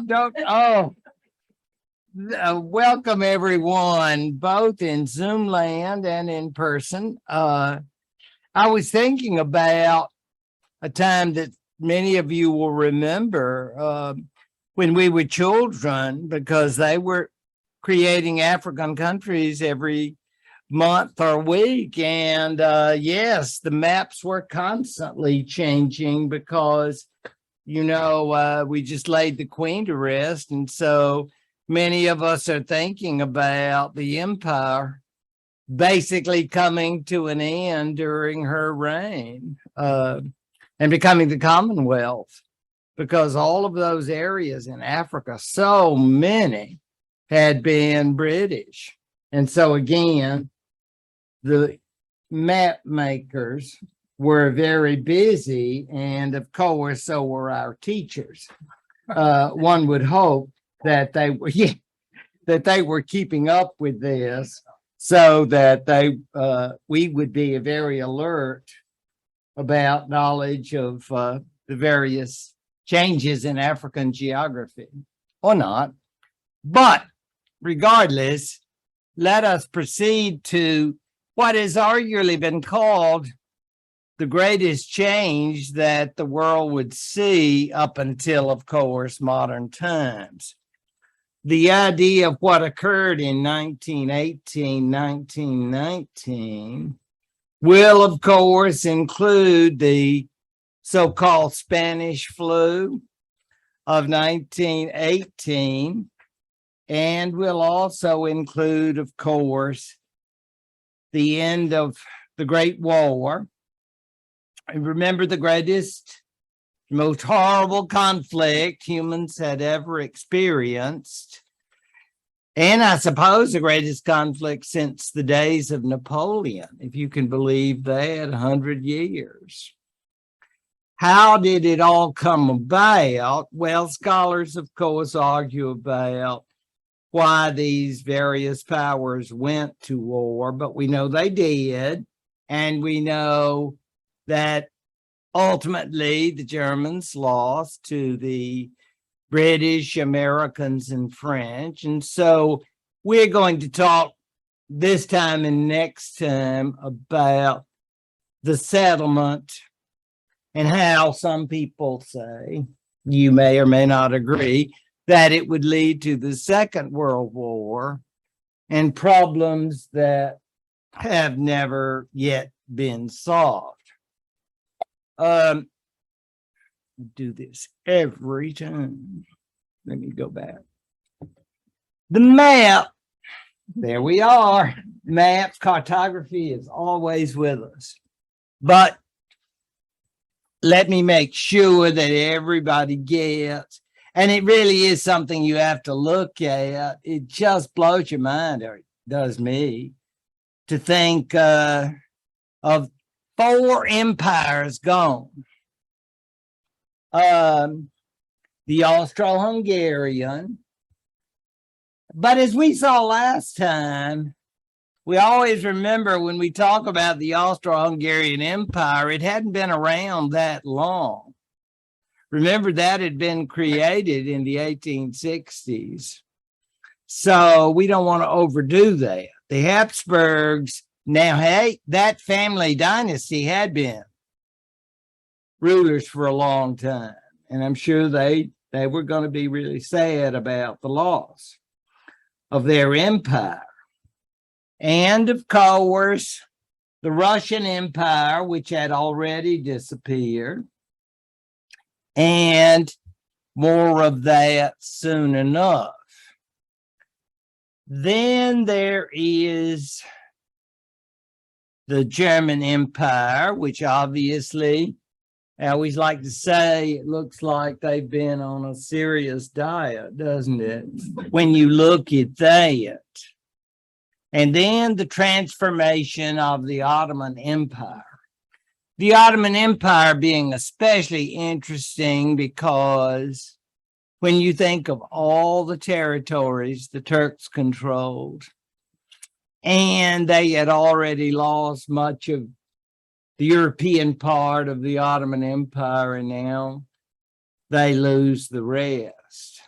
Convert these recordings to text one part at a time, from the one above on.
don't. Oh, welcome everyone, both in Zoom land and in person. I was thinking about a time that many of you will remember when we were children, because they were creating African countries every month or week. And yes, the maps were constantly changing because, we just laid the Queen to rest. And so many of us are thinking about the empire basically coming to an end during her reign and becoming the Commonwealth, because all of those areas in Africa, so many had been British. And so again, the map makers were very busy, and of course, so were our teachers. One would hope that they were keeping up with this, so that we would be very alert about knowledge of the various changes in African geography, or not. But regardless, let us proceed to what has arguably been called the greatest change that the world would see up until, of course, modern times. The idea of what occurred in 1918, 1919 will, of course, include the so-called Spanish flu of 1918, and will also include, of course, the end of the Great War. And remember, the greatest, most horrible conflict humans had ever experienced, and I suppose the greatest conflict since the days of Napoleon, if you can believe that, 100 years. How did it all come about? Well, scholars, of course, argue about why these various powers went to war, but we know they did, and we know that ultimately the Germans lost to the British, Americans, and French. And so we're going to talk this time and next time about the settlement and how some people say, you may or may not agree, that it would lead to the Second World War and problems that have never yet been solved. Do this every time. Let me go back. The map, there we are. Maps, cartography is always with us. But let me make sure that everybody gets, and it really is something you have to look at. It just blows your mind, or it does me, to think of 4 empires gone. The Austro-Hungarian. But as we saw last time, we always remember when we talk about the Austro-Hungarian Empire, it hadn't been around that long. Remember, that had been created in the 1860s. So we don't want to overdo that. The Habsburgs, now, hey, that family dynasty had been rulers for a long time. And I'm sure they were going to be really sad about the loss of their empire. And of course, the Russian Empire, which had already disappeared, and more of that soon enough. Then there is the German Empire, which obviously, I always like to say, it looks like they've been on a serious diet, doesn't it? When you look at that. And then the transformation of the Ottoman Empire. The Ottoman Empire being especially interesting because when you think of all the territories the Turks controlled, and they had already lost much of the European part of the Ottoman Empire, and now they lose the rest.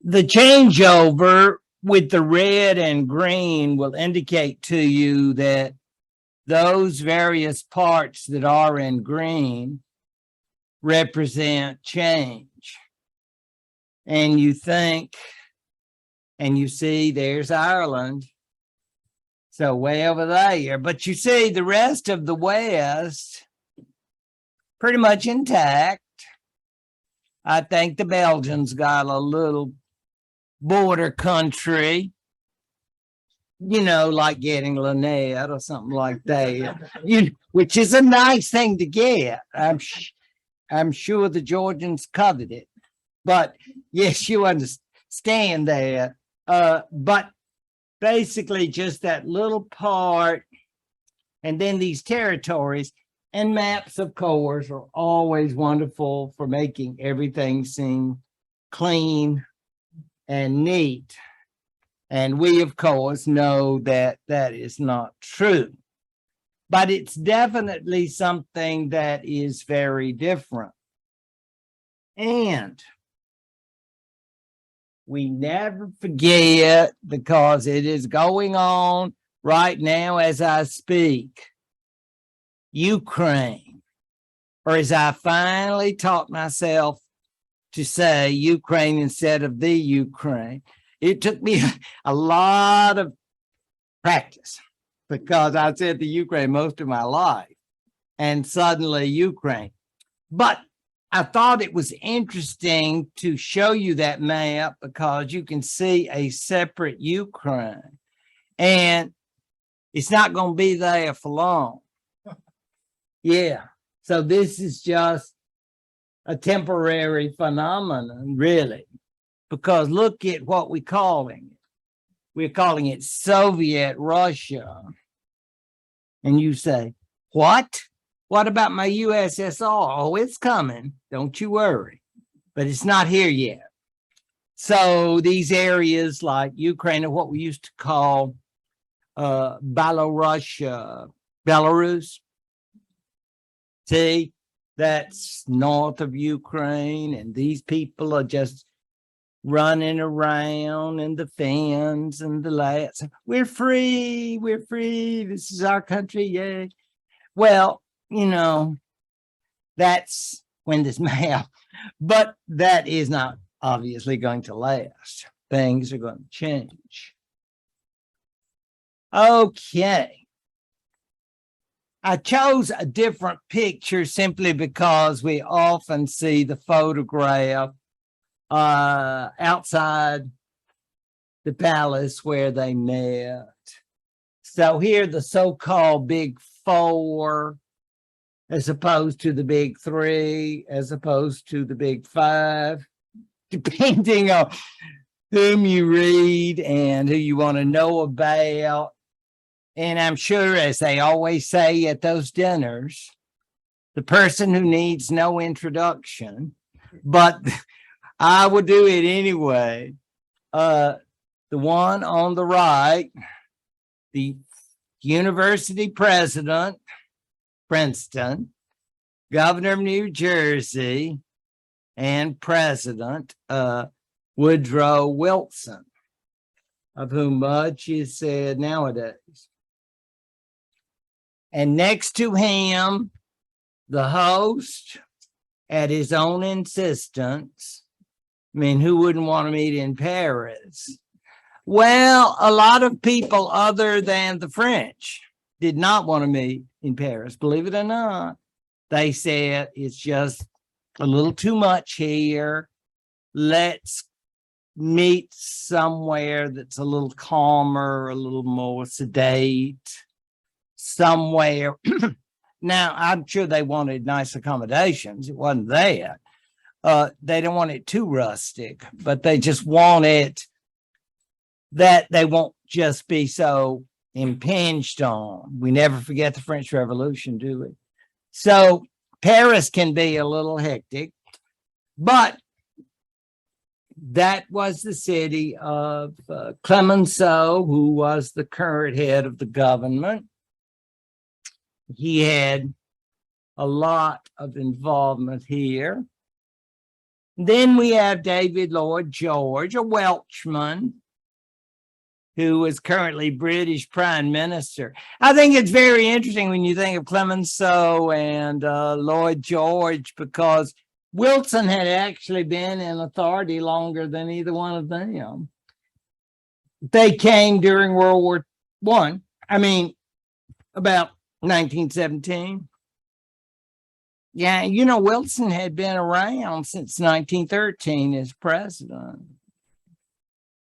The changeover with the red and green will indicate to you that those various parts that are in green represent change. And you think, and you see there's Ireland. So way over there, but you see the rest of the West pretty much intact. I think the Belgians got a little border country, like getting Lynette or something like that, which is a nice thing to get. I'm sure the Georgians covered it, but yes, you understand that. But basically just that little part, and then these territories. And maps, of course, are always wonderful for making everything seem clean and neat. And we, of course, know that that is not true. But it's definitely something that is very different. And we never forget, because it is going on right now as I speak, Ukraine, or as I finally taught myself to say Ukraine instead of the Ukraine. It took me a lot of practice because I said the Ukraine most of my life, and suddenly Ukraine. But I thought it was interesting to show you that map because you can see a separate Ukraine, and it's not going to be there for long. Yeah. So this is just a temporary phenomenon, really, because look at what we're calling it. We're calling it Soviet Russia. And you say, what? What about my USSR? Oh, it's coming. Don't you worry. But it's not here yet. So these areas like Ukraine are what we used to call Belarus. See, that's north of Ukraine, and these people are just running around in the fens and the lights. We're free, this is our country, yay. Well, that's when this map, but that is not obviously going to last. Things are going to change. Okay. I chose a different picture simply because we often see the photograph outside the palace where they met. So here the so-called big four, as opposed to the big three, as opposed to the big five, depending on whom you read and who you want to know about. And I'm sure, as they always say at those dinners, the person who needs no introduction, but I will do it anyway. The one on the right, the university president, Princeton, governor of New Jersey, and president Woodrow Wilson, of whom much is said nowadays. And next to him, the host, at his own insistence. I mean, who wouldn't want to meet in Paris? Well, a lot of people other than the French did not want to meet in Paris, believe it or not. They said it's just a little too much here. Let's meet somewhere that's a little calmer, a little more sedate, somewhere. Now, I'm sure they wanted nice accommodations. It wasn't that. They don't want it too rustic, but they just want it that they won't just be so impinged on. We never forget the French Revolution, do we? So Paris can be a little hectic, but that was the city of Clemenceau, who was the current head of the government. He had a lot of involvement here. Then we have David Lloyd George, a Welshman, who is currently British Prime Minister. I think it's very interesting when you think of Clemenceau and Lloyd George, because Wilson had actually been in authority longer than either one of them. They came during World War I. I mean, about 1917. Yeah, Wilson had been around since 1913 as president.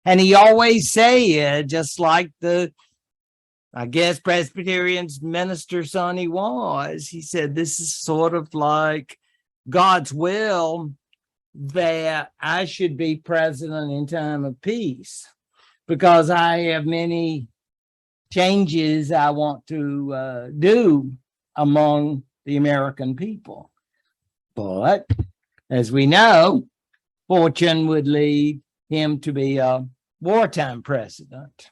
And he always said, just like I guess, Presbyterian's minister's son he was, he said, this is sort of like God's will that I should be president in time of peace, because I have many changes I want to do among the American people. But as we know, fortune would lead him to be a wartime president.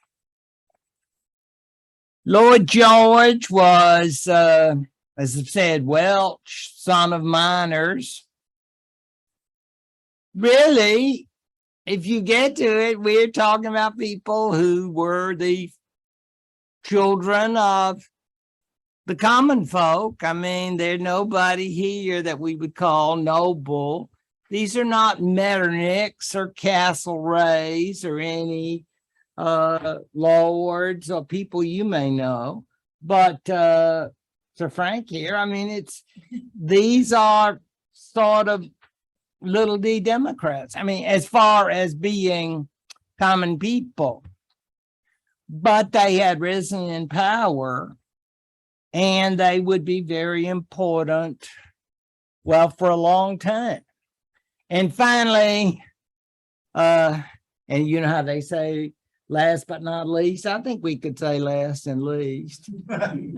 Lloyd George was, as I've said, Welsh, son of miners. Really, if you get to it, we're talking about people who were the children of the common folk. I mean, there's nobody here that we would call noble. These are not Metternichs or Castlereaghs or any lords or people you may know. But Sir Frank here, I mean, these are sort of little d Democrats. I mean, as far as being common people. But they had risen in power, and they would be very important, well, for a long time. And finally, and you know how they say last but not least, I think we could say last and least,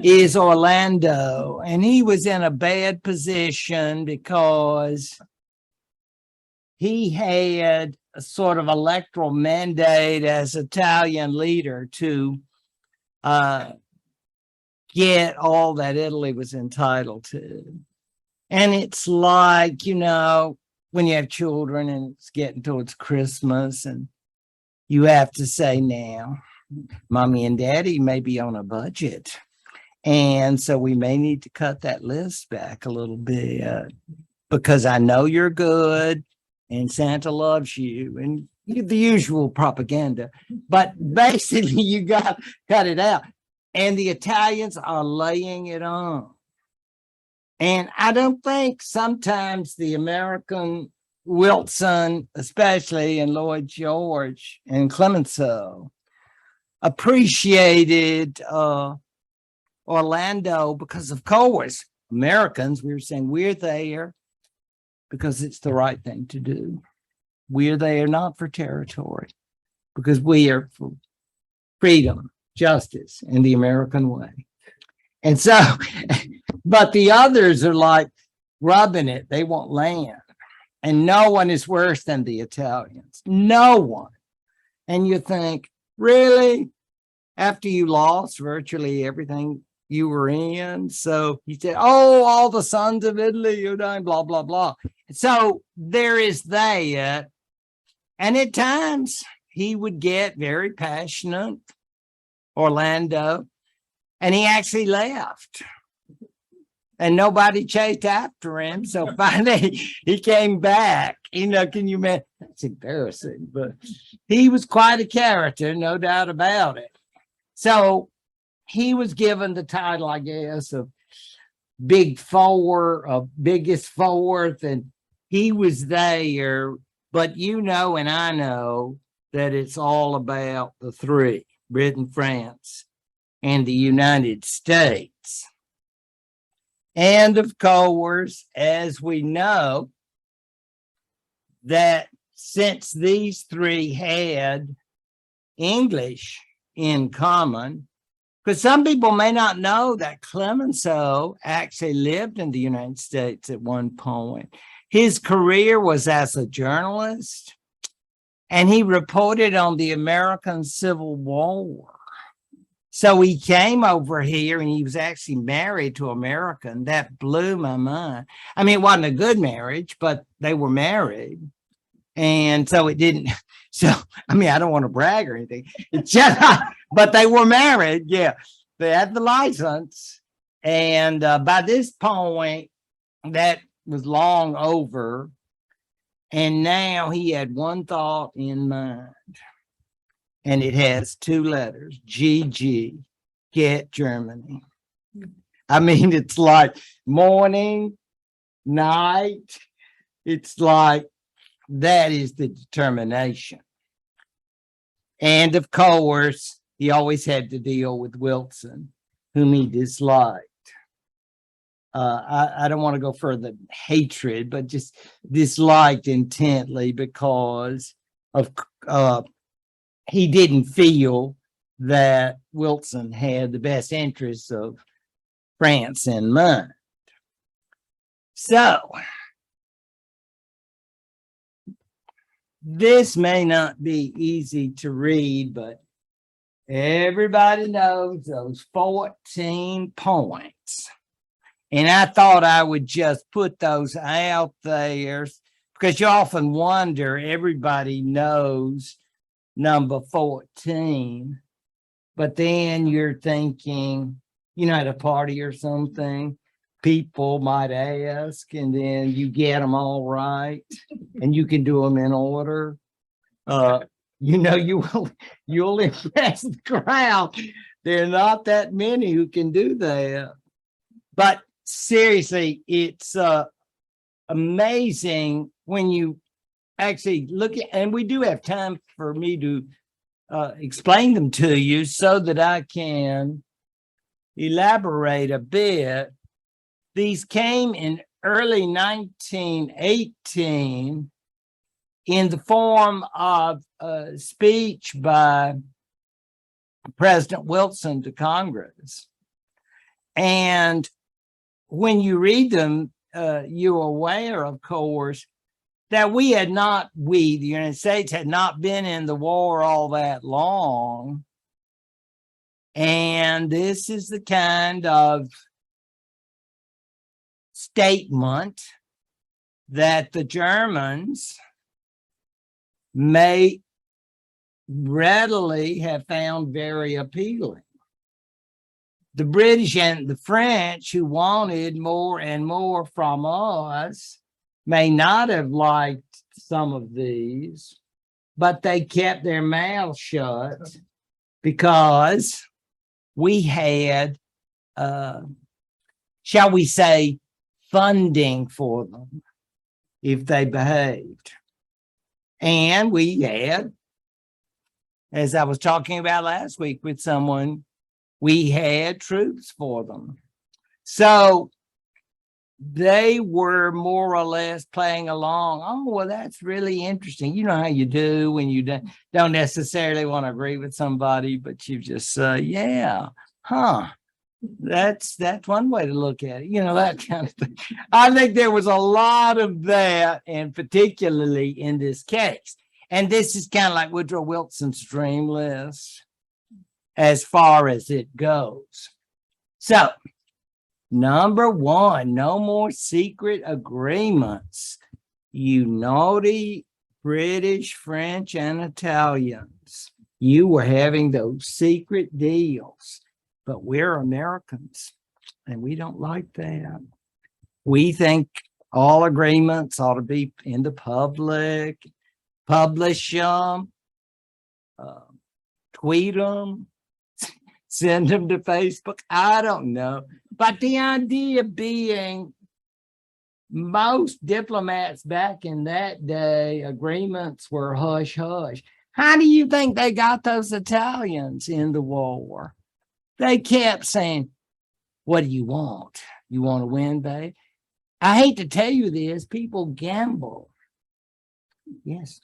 is Orlando. And he was in a bad position because he had a sort of electoral mandate as Italian leader to get all that Italy was entitled to. And it's like, when you have children and it's getting towards Christmas and you have to say, now, mommy and daddy may be on a budget. And so we may need to cut that list back a little bit, because I know you're good and Santa loves you, and the usual propaganda. But basically, you got to cut it out. And the Italians are laying it on. And I don't think sometimes the American Wilson, especially, and Lloyd George and Clemenceau, appreciated Orlando because, of course, Americans, we were saying we're there because it's the right thing to do. We're there not for territory, because we are for freedom, justice, and the American way. And so, but the others are like rubbing it. They want land. And no one is worse than the Italians. No one. And you think, really? After you lost virtually everything you were in? So he said, oh, all the sons of Italy, you're dying, blah, blah, blah. So there is that. And at times he would get very passionate, Orlando, and he actually left. And nobody chased after him. So finally he came back. Can you imagine? That's embarrassing, but he was quite a character, no doubt about it. So he was given the title, I guess, of Big Four, of Biggest Fourth, and he was there. But and I know that it's all about the three: Britain, France, and the United States. And of course, as we know, that since these three had English in common, because some people may not know that Clemenceau actually lived in the United States at one point. His career was as a journalist, and he reported on the American Civil War. So he came over here and he was actually married to an American. That blew my mind. I mean, it wasn't a good marriage, but they were married. And so it didn't. So, I mean, I don't want to brag or anything. It's just, but they were married. Yeah. They had the license. And by this point, that was long over. And now he had one thought in mind. And it has two letters, GG, get Germany. I mean, it's like morning, night. It's like, that is the determination. And of course, he always had to deal with Wilson, whom he disliked. I don't want to go further hatred, but just disliked intently because of he didn't feel that Wilson had the best interests of France in mind. So this may not be easy to read, but everybody knows those 14 points. And I thought I would just put those out there because you often wonder, everybody knows number 14, but then you're thinking, you know, at a party or something, people might ask, and then you get them all right, and you can do them in order. You know, you'll impress the crowd. There are not that many who can do that. But seriously, it's amazing when you actually look at, and we do have time for me to explain them to you so that I can elaborate a bit. These came in early 1918 in the form of a speech by President Wilson to Congress. And when you read them, you're aware, of course, that the United States, had not been in the war all that long. And this is the kind of statement that the Germans may readily have found very appealing. The British and the French, who wanted more and more from us, may not have liked some of these, but they kept their mouths shut because we had, shall we say, funding for them if they behaved. And we had, as I was talking about last week with someone, we had troops for them. So they were more or less playing along. Oh, well, that's really interesting. You know how you do when you don't necessarily want to agree with somebody, but you just say, yeah, huh. That's one way to look at it, you know, that kind of thing. I think there was a lot of that, and particularly in this case. And this is kind of like Woodrow Wilson's dream list as far as it goes. So, number one, no more secret agreements. You naughty British, French, and Italians. You were having those secret deals. But we're Americans, and we don't like that. We think all agreements ought to be in the public, publish them, tweet them, send them to Facebook. I don't know. But the idea being, most diplomats back in that day, agreements were hush hush. How do you think they got those Italians in the war? They kept saying, what do you want? You want to win, babe? I hate to tell you this, people gamble. Yes.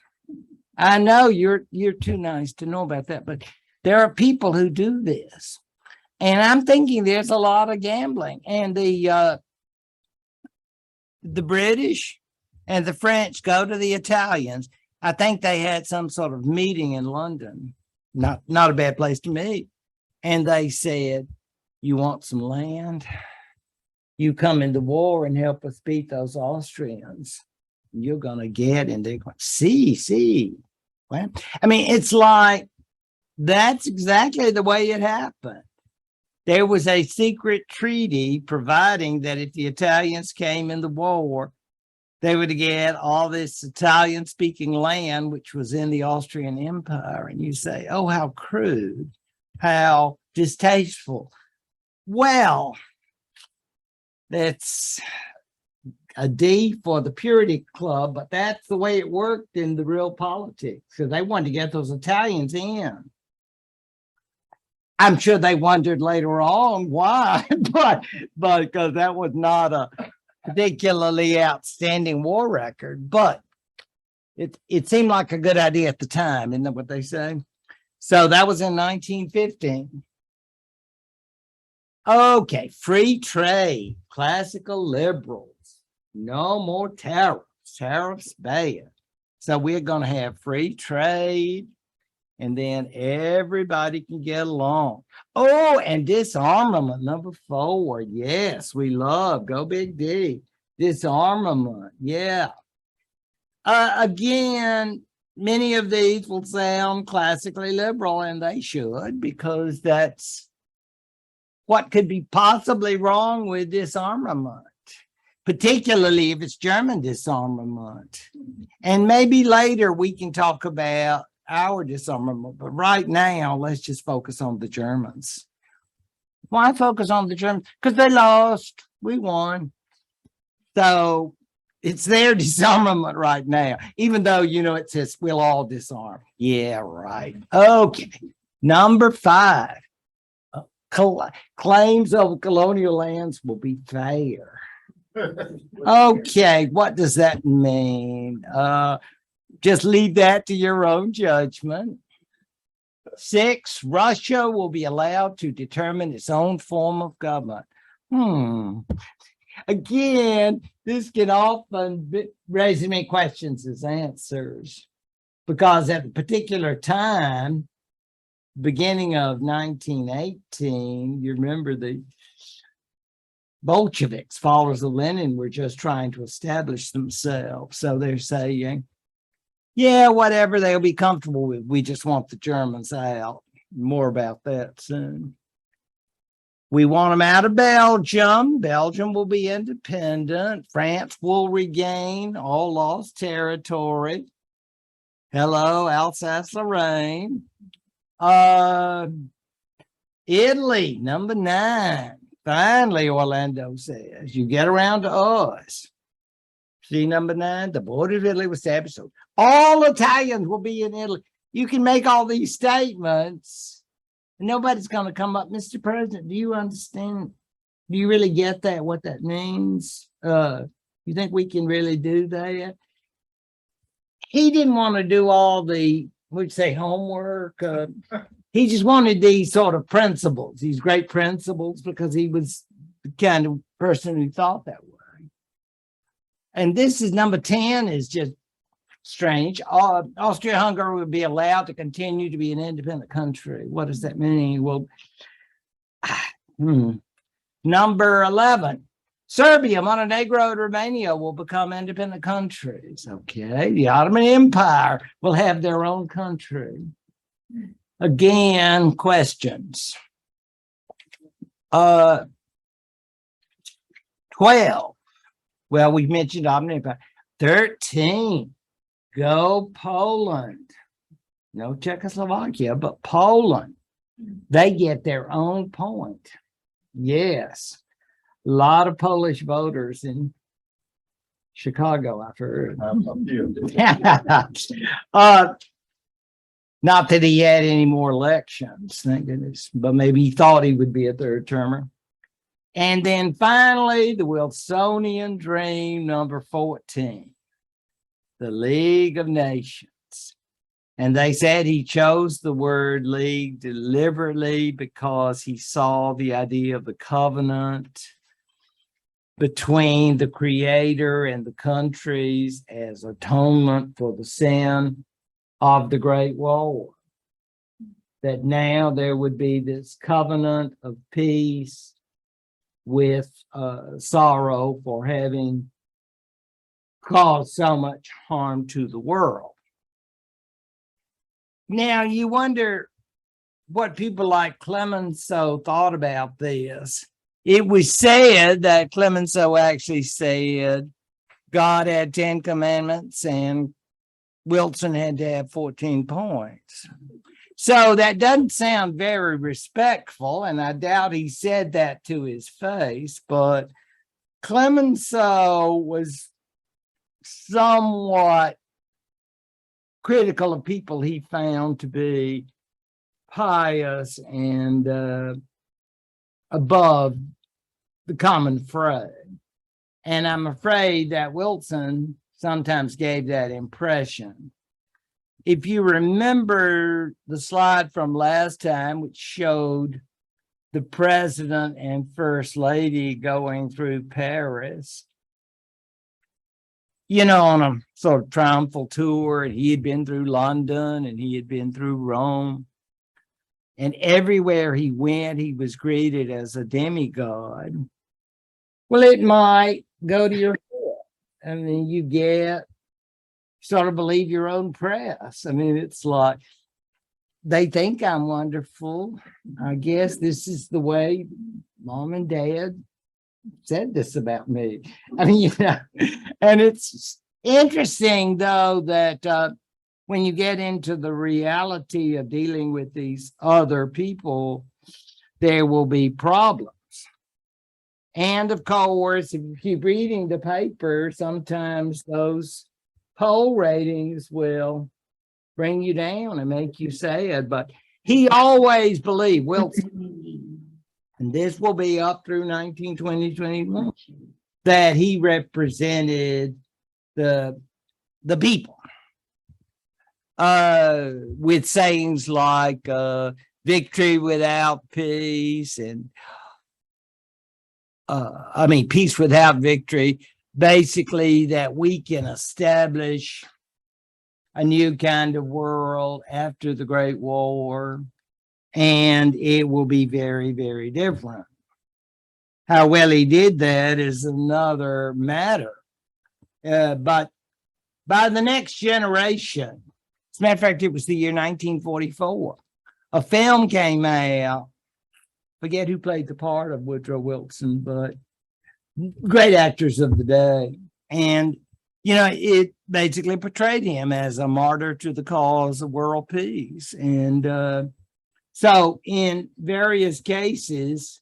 I know you're too nice to know about that, but there are people who do this. And I'm thinking there's a lot of gambling. And the British and the French go to the Italians. I think they had some sort of meeting in London. Not a bad place to meet. And they said, you want some land? You come into war and help us beat those Austrians. You're going to get, and they're going, see. Well, I mean, it's like, that's exactly the way it happened. There was a secret treaty providing that if the Italians came in the war, they would get all this Italian-speaking land, which was in the Austrian Empire. And you say, oh, how crude, how distasteful. Well, that's a D for the Purity Club, but that's the way it worked in the real politics. So they wanted to get those Italians in. I'm sure they wondered later on why, but because that was not a particularly outstanding war record, but it seemed like a good idea at the time, isn't that what they say? So that was in 1915. Okay, free trade, classical liberals, no more tariffs bad. So we're going to have free trade, and then everybody can get along. Oh, and disarmament, number 4. Yes, we love, go Big D. Disarmament, yeah. Again, many of these will sound classically liberal, and they should, because that's what could be possibly wrong with disarmament, particularly if it's German disarmament. And maybe later we can talk about our disarmament, but right now let's just focus on the Germans. Why focus on the Germans? Because they lost, we won. So it's their disarmament right now, even though, you know, it says we'll all disarm. Yeah, right. Okay, number 5, claims of colonial lands will be fair. Okay, what does that mean? Just leave that to your own judgment. 6, Russia will be allowed to determine its own form of government. Again, this can often raise many questions as answers, because at a particular time, beginning of 1918, you remember the Bolsheviks, followers of Lenin, were just trying to establish themselves. So they're saying, yeah, whatever they'll be comfortable with. We just want the Germans out. More about that soon. We want them out of Belgium. Belgium will be independent. France will regain all lost territory. Hello, Alsace-Lorraine. Italy, number 9. Finally, Orlando says, you get around to us. See, number 9, the border of Italy was established. So all Italians will be in Italy. You can make all these statements, and nobody's going to come up. Mr. President, do you understand? Do you really get that, what that means? You think we can really do that? He didn't want to do all the, we'd say, homework. He just wanted these sort of principles, these great principles, because he was the kind of person who thought that way. And this is number 10 is just strange. Austria-Hungary would be allowed to continue to be an independent country. What does that mean? Well, number 11, Serbia, Montenegro, and Romania will become independent countries. Okay, the Ottoman Empire will have their own country. Again, questions. 12. Well, we mentioned Ottoman Empire. 13. Go Poland. No Czechoslovakia, but Poland. They get their own point. Yes. A lot of Polish voters in Chicago, I've heard. Not that he had any more elections, thank goodness, but maybe he thought he would be a third termer. And then finally, the Wilsonian dream, number 14, the League of Nations. And they said he chose the word league deliberately because he saw the idea of the covenant between the creator and the countries as atonement for the sin of the Great War. that now there would be this covenant of peace with sorrow for having caused so much harm to the world. Now you wonder what people like Clemenceau thought about this. It was said that Clemenceau actually said God had 10 commandments and Wilson had to have 14 points. So that doesn't sound very respectful, and I doubt he said that to his face, but Clemenceau was somewhat critical of people he found to be pious and above the common fray. And I'm afraid that Wilson sometimes gave that impression. If you remember the slide from last time, which showed the president and first lady going through Paris, you know, on a sort of triumphal tour, and he had been through London and he had been through Rome. And everywhere he went, he was greeted as a demigod. Well, it might go to your head. I mean, you get sort of believe your own press. I mean, it's like they think I'm wonderful. I guess this is the way mom and dad said this about me. I mean, you know, and it's interesting, though, that when you get into the reality of dealing with these other people, there will be problems. And of course, if you keep reading the paper, sometimes those poll ratings will bring you down and make you sad. But he always believed, Wilson, and this will be up through 1920, 21, that he represented the people with sayings like victory without peace and peace without victory, basically that we can establish a new kind of world after the Great War, and it will be very, very different. How well he did that is another matter. But by the next generation, as a matter of fact, it was the year 1944, a film came out. Forget who played the part of Woodrow Wilson, but great actors of the day. And, you know, it basically portrayed him as a martyr to the cause of world peace. And so in various cases,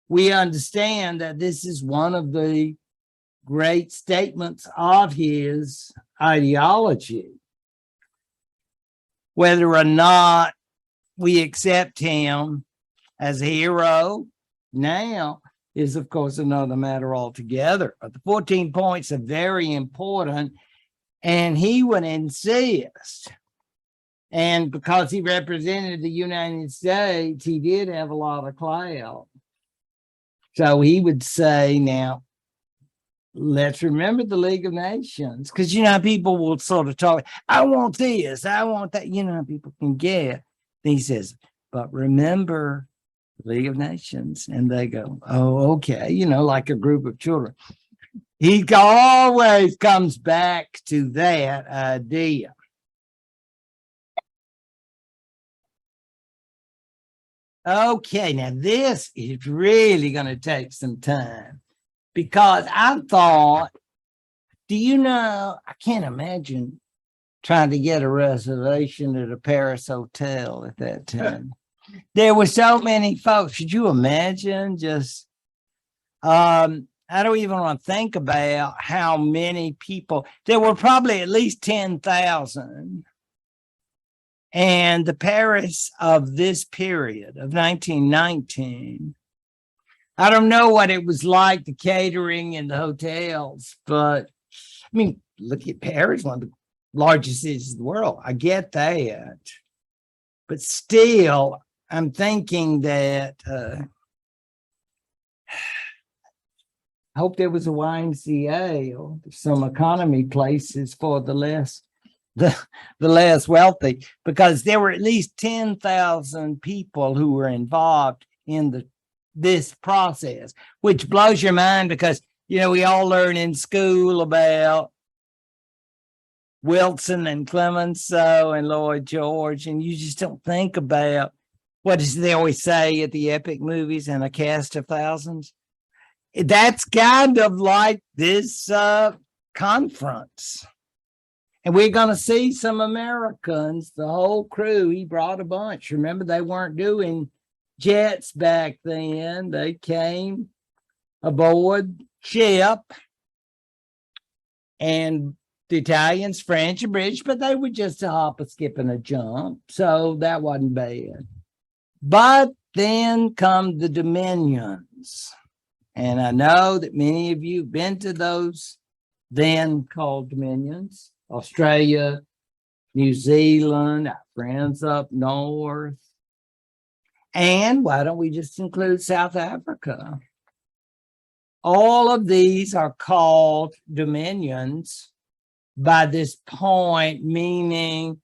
we understand that this is one of the great statements of his ideology. Whether or not we accept him as a hero now is, of course, another matter altogether. But the 14 points are very important, and he would insist. And because he represented the United States, he did have a lot of clout. So he would say, now, let's remember the League of Nations, because, you know, people will sort of talk, I want this, I want that, you know, people can get. And he says, but remember the League of Nations. And they go, oh, okay, you know, like a group of children. He always comes back to that idea. Okay, now this is really going to take some time, because I thought, do you know, I can't imagine trying to get a reservation at a Paris hotel at that time. There were so many folks. Could you imagine just, I don't even want to think about how many people. There were probably at least 10,000. And the Paris of this period of 1919, I don't know what it was like, the catering and the hotels, but I mean, look at Paris, one of the largest cities in the world. I get that. But still, I'm thinking that I hope there was a YMCA or some economy places for the less the less wealthy, because there were at least 10,000 people who were involved in this process, which blows your mind because, you know, we all learn in school about Wilson and Clemenceau and Lloyd George, and you just don't think about what does they always say at the epic movies, and a cast of thousands. That's kind of like this conference. And we're going to see some Americans, the whole crew. He brought a bunch. Remember, they weren't doing jets back then. They came aboard ship, and the Italians, French, and British, but they were just a hop, a skip, and a jump. So that wasn't bad. But then come the dominions. And I know that many of you have been to those then called dominions. Australia, New Zealand, our friends up north. And why don't we just include South Africa? All of these are called dominions by this point, meaning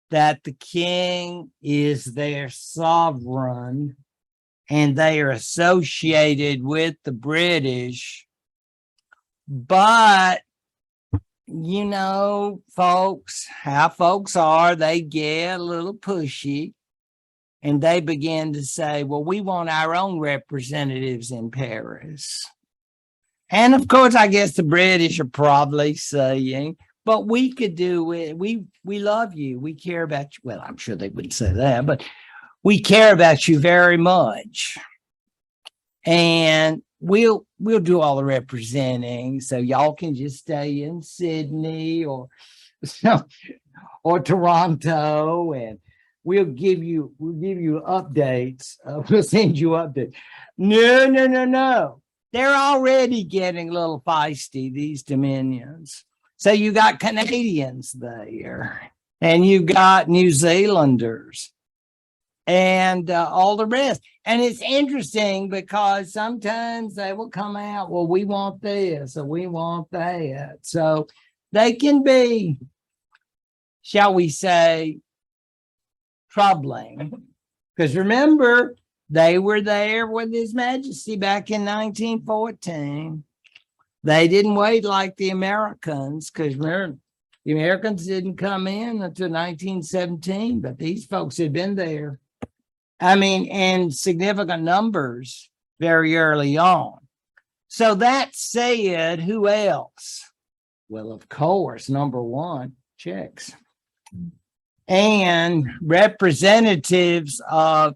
that the king is their sovereign and they are associated with the British. But, you know, folks, how folks are, they get a little pushy and they begin to say, well, we want our own representatives in Paris. And of course, I guess the British are probably saying, but we could do it. We love you. We care about you. Well, I'm sure they wouldn't say that, but we care about you very much. And we'll do all the representing. So y'all can just stay in Sydney or Toronto, and we'll give you updates. We'll send you updates. No. They're already getting a little feisty, these dominions. So you got Canadians there, and you got New Zealanders, and all the rest. And it's interesting because sometimes they will come out, well, we want this or we want that. So they can be, shall we say, troubling. Because remember, they were there with His Majesty back in 1914. They didn't wait like the Americans, because the Americans didn't come in until 1917, but these folks had been there. I mean, in significant numbers very early on. So that said, who else? Well, of course, number one, Czechs. And representatives of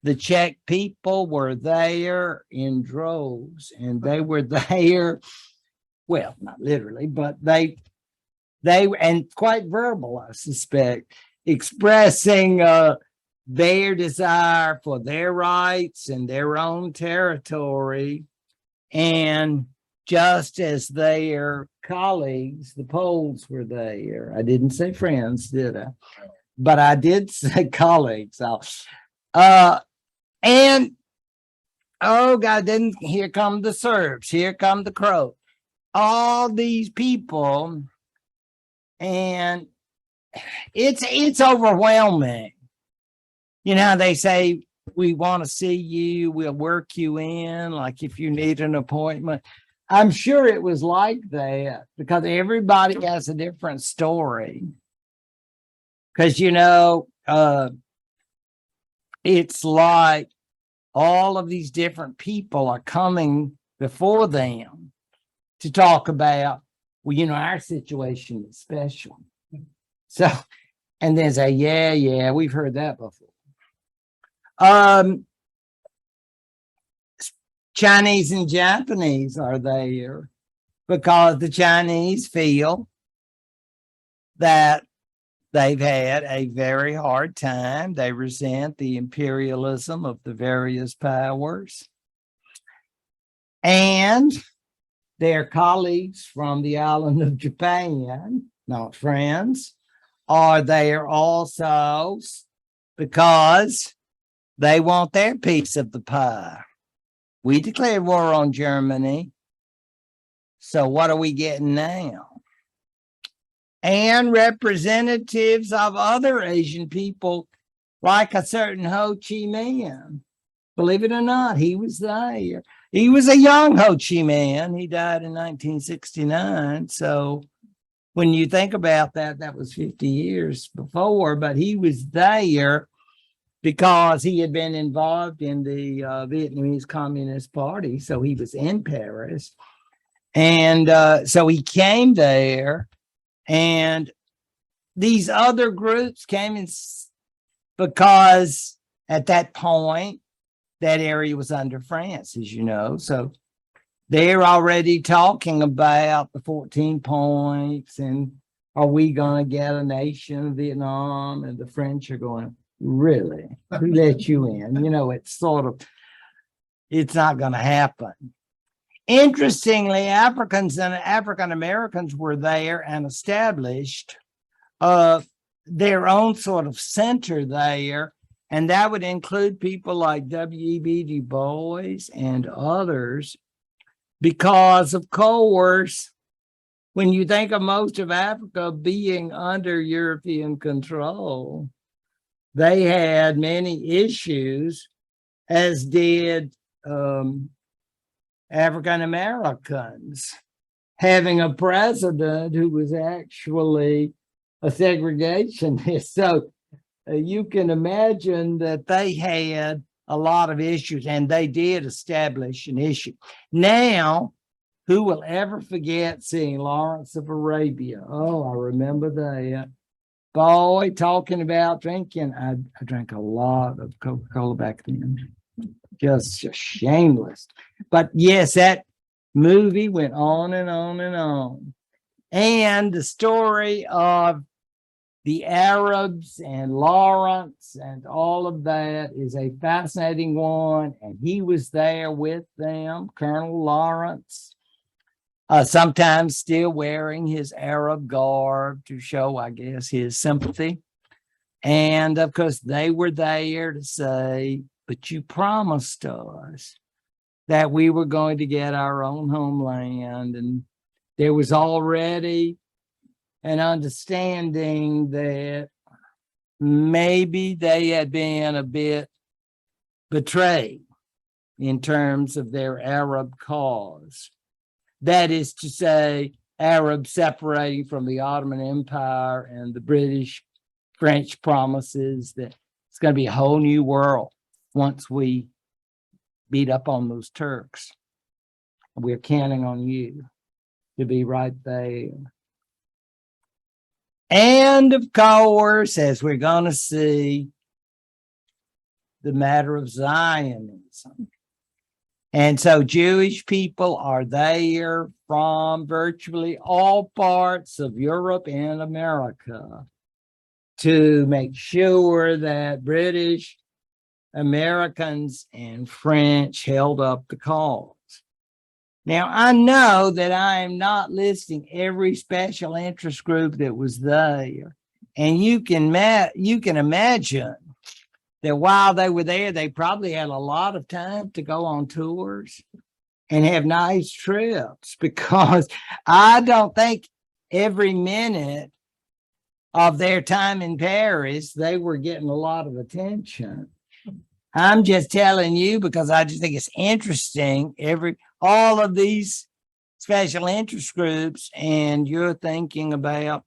the Czech people were there in droves, and they were there, well, not literally, but they and quite verbal, I suspect, expressing their desire for their rights and their own territory. And just as their colleagues, the Poles, were there. I didn't say friends, did I? But I did say colleagues. And oh God, then here come the Serbs, here come the Croats, all these people, and it's overwhelming. You know, they say, we want to see you, we'll work you in, like if you need an appointment. I'm sure it was like that because everybody has a different story. Because, you know, it's like all of these different people are coming before them to talk about, well, you know, our situation is special. So, and then say, yeah, we've heard that before. Chinese and Japanese are there because the Chinese feel that they've had a very hard time. They resent the imperialism of the various powers. And their colleagues from the island of Japan, not friends, are there also because they want their piece of the pie. We declared war on Germany. So what are we getting now? and representatives of other Asian people, like a certain Ho Chi Minh. Believe it or not, he was there. He was a young Ho Chi Minh. He died in 1969. So when you think about that, that was 50 years before, but he was there because he had been involved in the Vietnamese Communist Party. So he was in Paris. And so he came there, and these other groups came in because at that point, that area was under France, as you know. So they're already talking about the 14 points and are we going to get a nation of Vietnam? And the French are going, really? Who let you in? You know, it's not going to happen. Interestingly, Africans and African Americans were there and established their own sort of center there. And that would include people like W.E.B. Du Bois and others, because, of course, when you think of most of Africa being under European control, they had many issues, as did African Americans, having a president who was actually a segregationist. So you can imagine that they had a lot of issues, and they did establish an issue. Now, who will ever forget seeing Lawrence of Arabia? Oh, I remember that. Boy, talking about drinking. I drank a lot of Coca-Cola back then. Just shameless. But yes, that movie went on and on and on. And the story of the Arabs and Lawrence and all of that is a fascinating one. And he was there with them, Colonel Lawrence, sometimes still wearing his Arab garb to show, I guess, his sympathy. And of course, they were there to say, but you promised us that we were going to get our own homeland. And there was already an understanding that maybe they had been a bit betrayed in terms of their Arab cause. That is to say, Arabs separating from the Ottoman Empire and the British, French promises that it's going to be a whole new world once we beat up on those Turks. We're counting on you to be right there. And of course, as we're going to see, the matter of Zionism. And so Jewish people are there from virtually all parts of Europe and America to make sure that British, Americans, and French held up the cause. Now, I know that I am not listing every special interest group that was there. And you can imagine that while they were there, they probably had a lot of time to go on tours and have nice trips, because I don't think every minute of their time in Paris, they were getting a lot of attention. I'm just telling you because I just think it's interesting. All of these special interest groups, and you're thinking about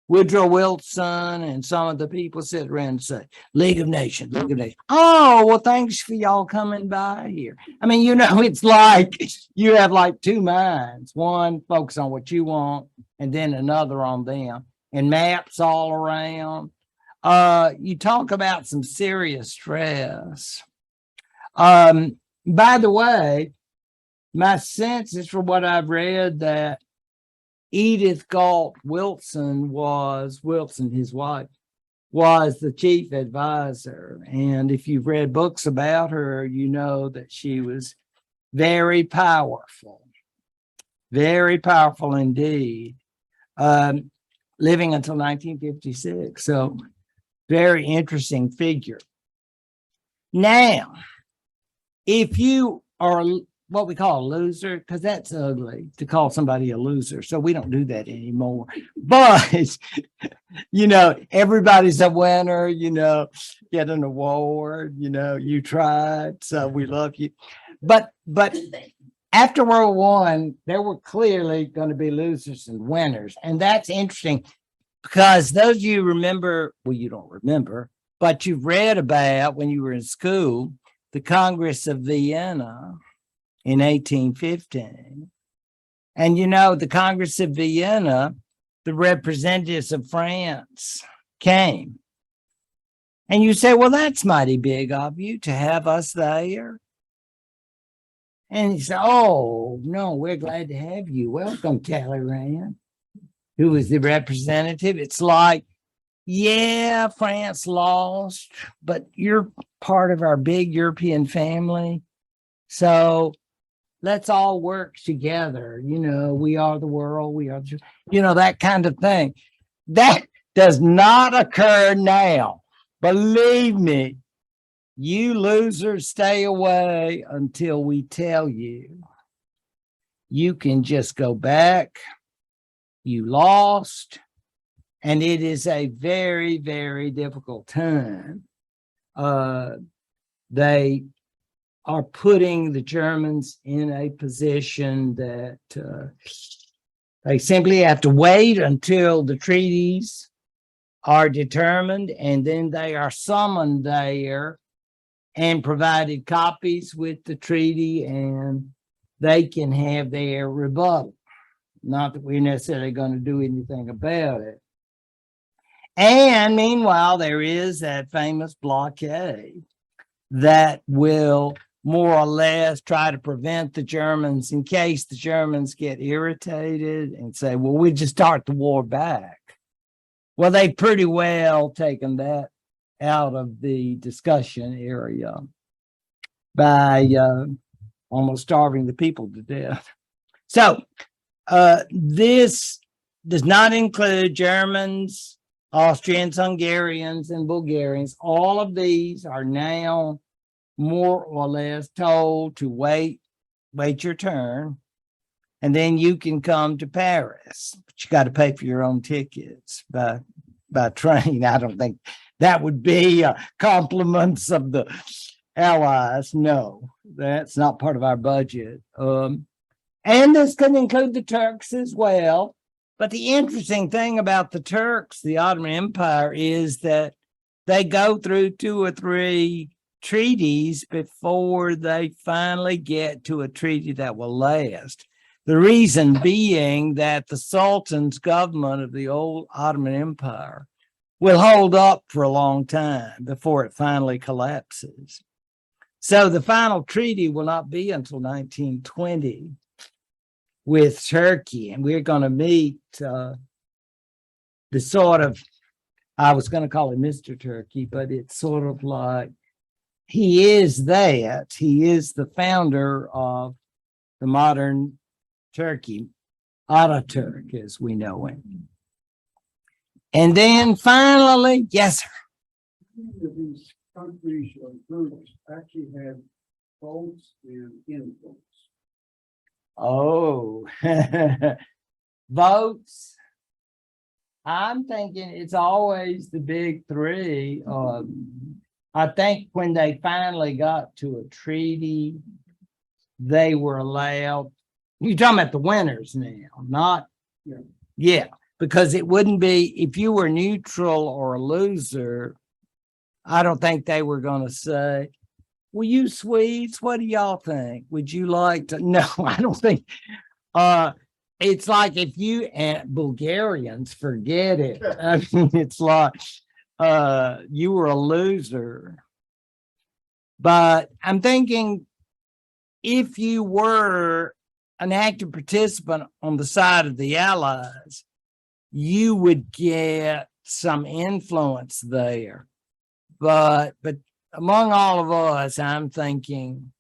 Woodrow Wilson and some of the people sit around and say, League of Nations, League of Nations. Oh, well, thanks for y'all coming by here. I mean, you know, it's like you have like two minds. One focus on what you want, and then another on them, and maps all around. You talk about some serious stress. By the way, my sense is, from what I've read, that Edith Galt Wilson, his wife, was the chief advisor. And if you've read books about her, you know that she was very powerful indeed, living until 1956. So very interesting figure. Now, if you are what we call a loser, because that's ugly to call somebody a loser. So we don't do that anymore. But, everybody's a winner, get an award, you tried, so we love you. But after World War I, there were clearly going to be losers and winners. And that's interesting because those of you remember, well, you don't remember, but you've read about when you were in school, the Congress of Vienna in 1815. And the Congress of Vienna, the representatives of France came. And you say, well, that's mighty big of you to have us there. And he said, oh, no, we're glad to have you. Welcome, Talleyrand, who was the representative. It's like, yeah, France lost, but you're part of our big European family. So let's all work together. We are the world. We are, that kind of thing. That does not occur now. Believe me, you losers stay away until we tell you. You can just go back. You lost. And it is a very, very difficult time. They are putting the Germans in a position that they simply have to wait until the treaties are determined, and then they are summoned there and provided copies with the treaty, and they can have their rebuttal. Not that we're necessarily going to do anything about it. And meanwhile, there is that famous blockade that will more or less try to prevent the Germans, in case the Germans get irritated and say, well, we just start the war back. Well, they've pretty well taken that out of the discussion area by almost starving the people to death. So this does not include Germans, Austrians, Hungarians, and Bulgarians. All of these are now more or less told to wait your turn, and then you can come to Paris. But you got to pay for your own tickets by train. I don't think that would be compliments of the Allies. No, that's not part of our budget. And this could include the Turks as well. But the interesting thing about the Turks, the Ottoman Empire, is that they go through 2 or 3 treaties before they finally get to a treaty that will last. The reason being that the Sultan's government of the old Ottoman Empire will hold up for a long time before it finally collapses. So the final treaty will not be until 1920 with Turkey, and we're going to meet the sort of, I was going to call him Mr. Turkey, but it's sort of like he is that. He is the founder of the modern Turkey, Ataturk, as we know him. And then finally, yes, sir. These countries or groups actually have votes and influence. Oh, votes. I'm thinking it's always the big 3. I think when they finally got to a treaty, they were allowed. You're talking about the winners now, not, yeah, because it wouldn't be, if you were neutral or a loser, I don't think they were going to say, well, you Swedes, what do y'all think? Would you like to? No, I don't think. It's like if you, and Bulgarians, forget it. I mean, it's like you were a loser. But I'm thinking if you were an active participant on the side of the Allies, you would get some influence there. But among all of us, I'm thinking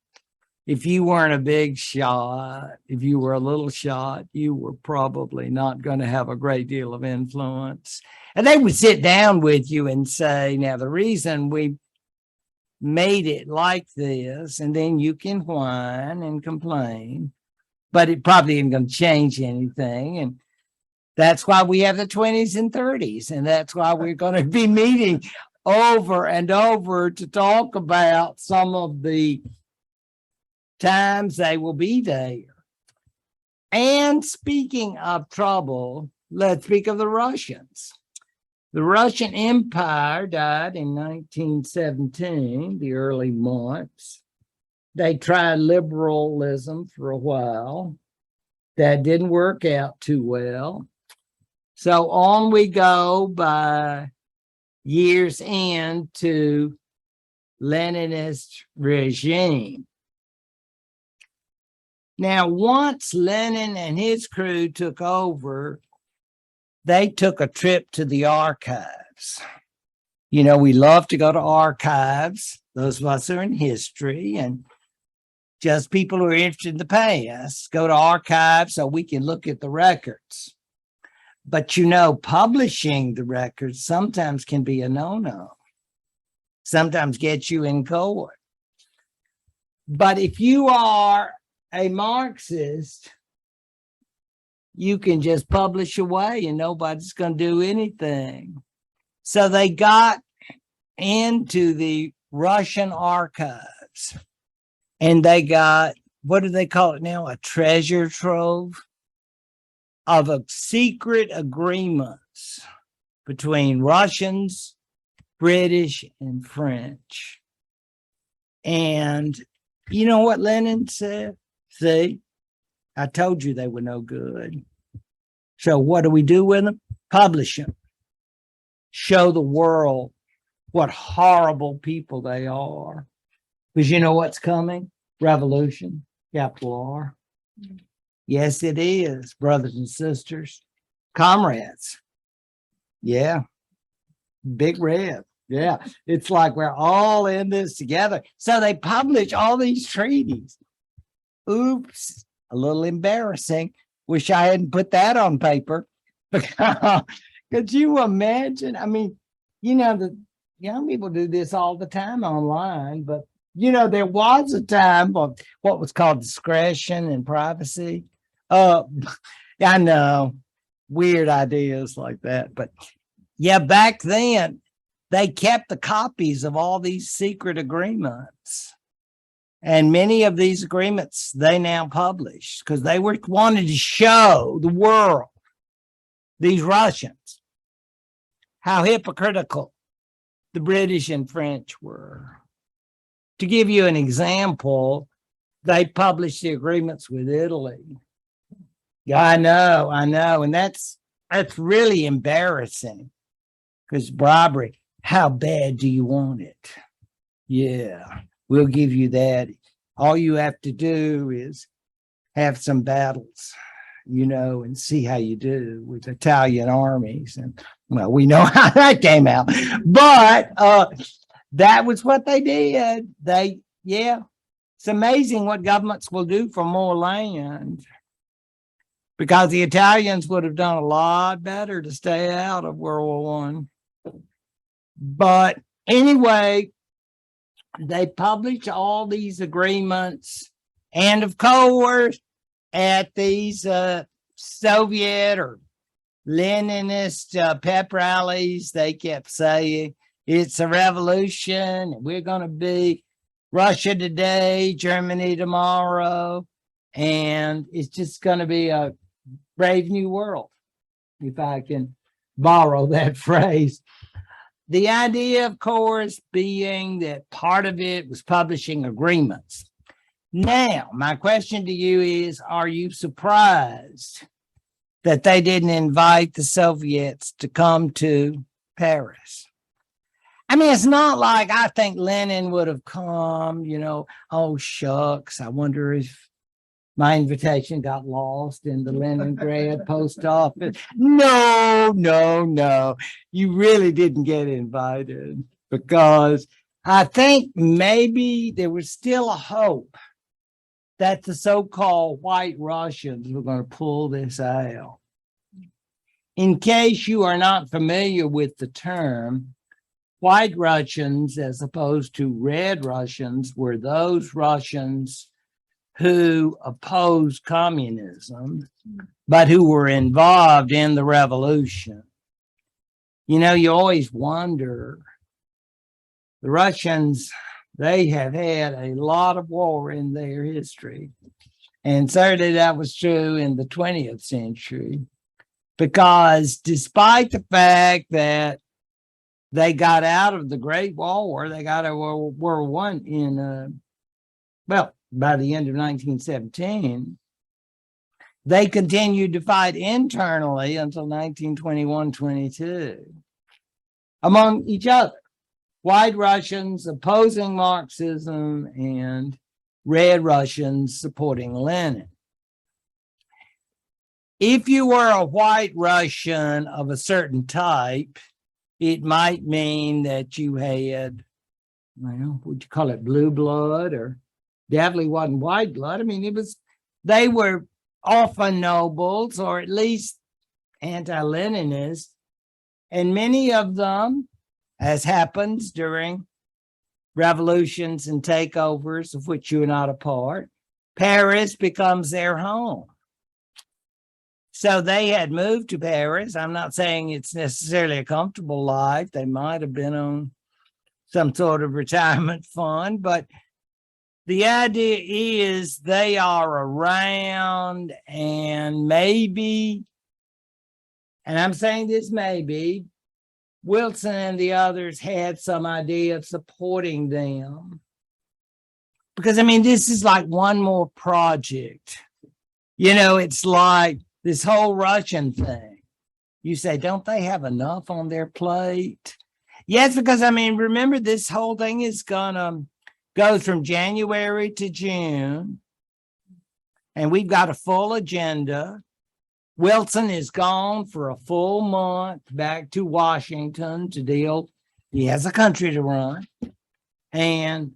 if you weren't a big shot, if you were a little shot, you were probably not going to have a great deal of influence. And they would sit down with you and say, now, the reason we made it like this, and then you can whine and complain, but it probably isn't going to change anything. And that's why we have the 20s and 30s. And that's why we're going to be meeting over and over to talk about some of the times they will be there. And speaking of trouble, let's speak of the Russians. The Russian Empire died in 1917, the early months. They tried liberalism for a while. That didn't work out too well. So on we go by year's end to Leninist regime. Now, once Lenin and his crew took over, they took a trip to the archives. You know, we love to go to archives, those of us who are in history, and just people who are interested in the past go to archives so we can look at the records. But, you know, publishing the records sometimes can be a no-no, sometimes get you in court. But if you are a Marxist, you can just publish away and nobody's going to do anything. So they got into the Russian archives and they got, what do they call it now? A treasure trove of secret agreements between Russians, British, and French. And you know what Lenin said? See, I told you they were no good. So what do we do with them? Publish them. Show the world what horrible people they are. Because you know what's coming? Revolution, capital R. Yes, it is, brothers and sisters, comrades. Yeah, big red. Yeah, it's like we're all in this together. So they publish all these treaties. Oops, a little embarrassing. Wish I hadn't put that on paper. Could you imagine? I mean, you know, the young people do this all the time online, but you know, there was a time of what was called discretion and privacy. I know, weird ideas like that, but yeah, back then they kept the copies of all these secret agreements. And many of these agreements they now publish because they wanted to show the world, these Russians, how hypocritical the British and French were. To give you an example, they published the agreements with Italy. Yeah, I know. And that's really embarrassing because bribery, how bad do you want it? Yeah. We'll give you that. All you have to do is have some battles, you know, and see how you do with Italian armies. And well, we know how that came out. But that was what they did. It's amazing what governments will do for more land. Because the Italians would have done a lot better to stay out of World War I. But anyway, they publish all these agreements. And of course, at these Soviet or Leninist pep rallies, they kept saying, it's a revolution. We're going to be Russia today, Germany tomorrow. And it's just going to be a brave new world, if I can borrow that phrase. The idea, of course, being that part of it was publishing agreements. Now, my question to you is, are you surprised that they didn't invite the Soviets to come to Paris? I mean, it's not like I think Lenin would have come, you know, oh, shucks, I wonder if my invitation got lost in the Leningrad post office. No. You really didn't get invited because I think maybe there was still a hope that the so-called white Russians were going to pull this out. In case you are not familiar with the term, white Russians, as opposed to red Russians, were those Russians who opposed communism, but who were involved in the revolution. You know, you always wonder, the Russians, they have had a lot of war in their history. And certainly that was true in the 20th century, because despite the fact that they got out of the Great War, they got out of World War One in, by the end of 1917, they continued to fight internally until 1921-22 among each other. White Russians opposing Marxism and red Russians supporting Lenin. If you were a white Russian of a certain type, it might mean that you had, well, would you call it blue blood, or definitely wasn't white blood. I mean, they were often nobles, or at least anti-Leninists, and many of them, as happens during revolutions and takeovers of which you are not a part, Paris becomes their home. So they had moved to Paris. I'm not saying it's necessarily a comfortable life. They might have been on some sort of retirement fund, but the idea is they are around, and maybe, and I'm saying this maybe, Wilson and the others had some idea of supporting them. Because, I mean, this is like one more project. You know, it's like this whole Russian thing. You say, don't they have enough on their plate? Yes, because, I mean, remember, this whole thing is gonna go from January to June, and we've got a full agenda. Wilson is gone for a full month back to Washington to deal. He has a country to run, and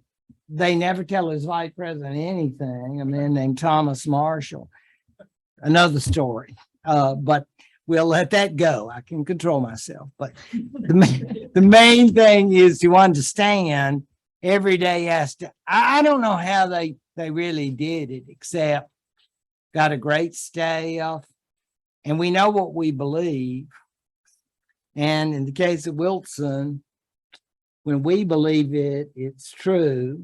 they never tell his vice president anything. A man named Thomas Marshall. Another story, but we'll let that go. I can control myself. But the main thing is to understand every day has to, I don't know how they really did it, except got a great staff, and we know what we believe. And in the case of Wilson, when we believe it, it's true.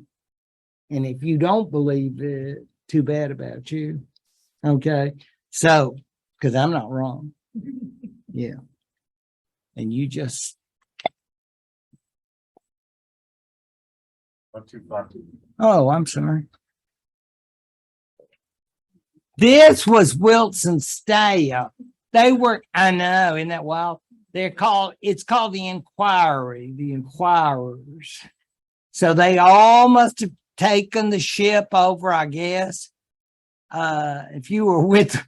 And if you don't believe it, too bad about you. Okay. So, because I'm not wrong. Yeah. And you just. Oh, I'm sorry. This was Wilson's staff. They were, I know, isn't that wild? It's called the Inquiry, the Inquirers. So they all must have taken the ship over, I guess. If you were with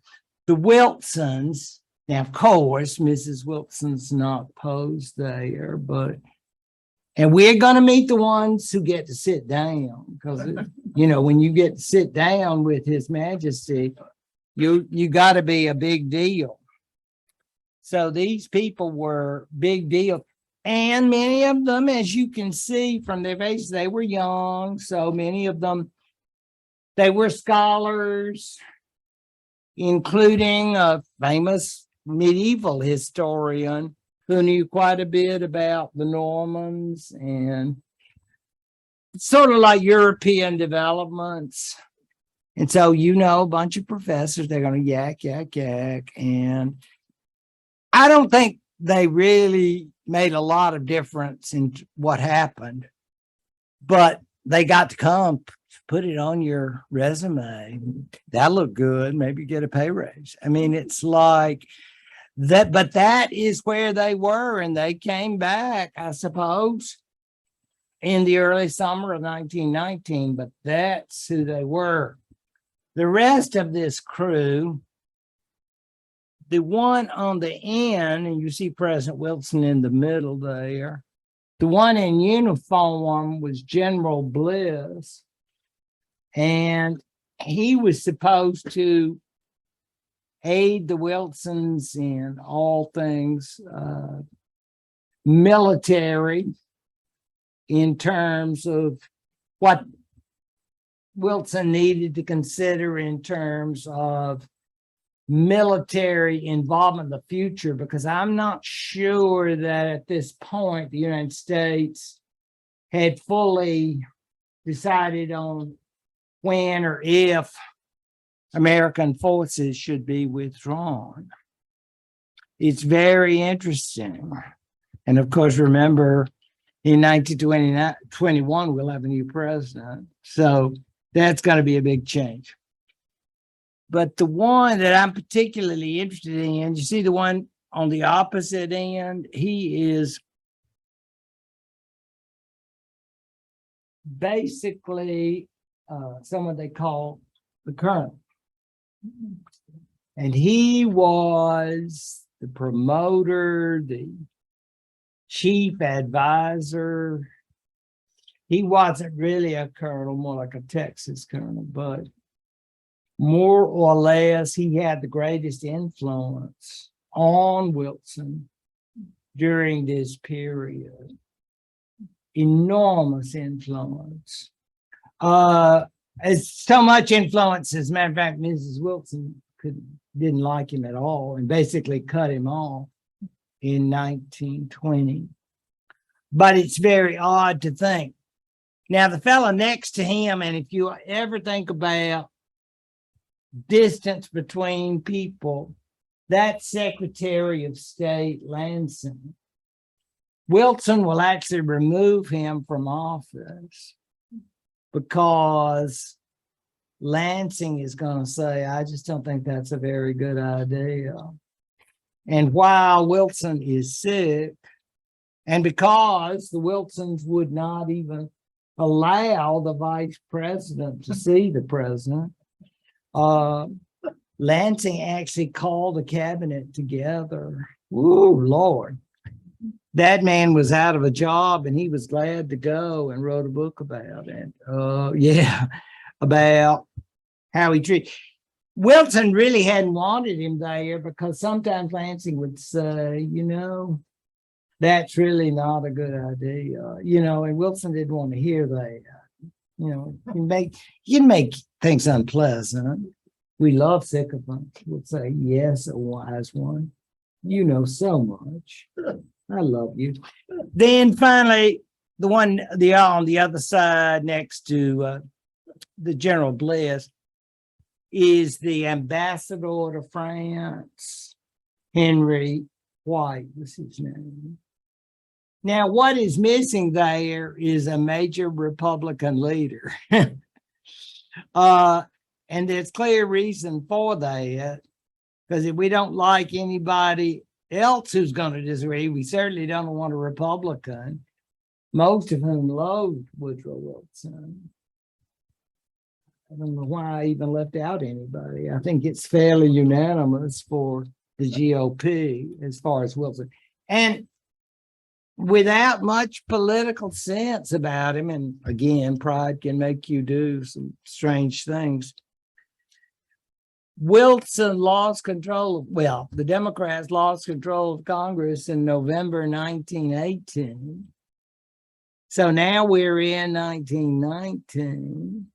the Wilsons, now, of course, Mrs. Wilson's not posed there, but, and we're going to meet the ones who get to sit down, because, you know, when you get to sit down with His Majesty, you got to be a big deal. So these people were big deal. And many of them, as you can see from their faces, they were young. So many of them, they were scholars, including a famous medieval historian who knew quite a bit about the Normans and sort of like European developments. And so, you know, a bunch of professors, they're going to yak. And I don't think they really made a lot of difference in what happened, but they got to come, put it on your resume. That looked good. Maybe get a pay raise. I mean, it's like that, but that is where they were. And they came back, I suppose, in the early summer of 1919, but that's who they were. The rest of this crew, the one on the end, and you see President Wilson in the middle there, the one in uniform was General Bliss, and he was supposed to aid the Wilsons in all things military. in terms of what Wilson needed to consider in terms of military involvement in the future, because I'm not sure that at this point the United States had fully decided on when or if American forces should be withdrawn. It's very interesting. And of course, remember, in 1921, we'll have a new president. So that's going to be a big change. But the one that I'm particularly interested in, you see the one on the opposite end, he is basically someone they call the colonel. And he was the promoter, the chief advisor. He wasn't really a colonel, more like a Texas colonel, but more or less, he had the greatest influence on Wilson during this period. Enormous influence. It's so much influence, as a matter of fact, Mrs. Wilson didn't like him at all and basically cut him off in 1920. But it's very odd to think. Now, the fellow next to him, and if you ever think about distance between people, that's Secretary of State Lansing. Wilson will actually remove him from office because Lansing is going to say, I just don't think that's a very good idea. And while Wilson is sick, and because the Wilsons would not even allow the vice president to see the president, Lansing actually called the cabinet together. Ooh, Lord. That man was out of a job and he was glad to go and wrote a book about it. About how he treated. Wilson really hadn't wanted him there because sometimes Lansing would say, you know, that's really not a good idea, you know, and Wilson didn't want to hear that. You know, you make things unpleasant. We love sycophants. We'll say, yes, a wise one. You know so much. I love you. Then finally, the one on the other side next to the General Bliss is the ambassador to France, Henry White was his name. Now, what is missing there is a major Republican leader. And there's clear reason for that, because if we don't like anybody else who's going to disagree, we certainly don't want a Republican, most of whom loathed Woodrow Wilson. I don't know why I even left out anybody. I think it's fairly unanimous for the GOP as far as Wilson. And without much political sense about him, and again, pride can make you do some strange things, Wilson lost control of, well, the Democrats lost control of Congress in November 1918. So now we're in 1919.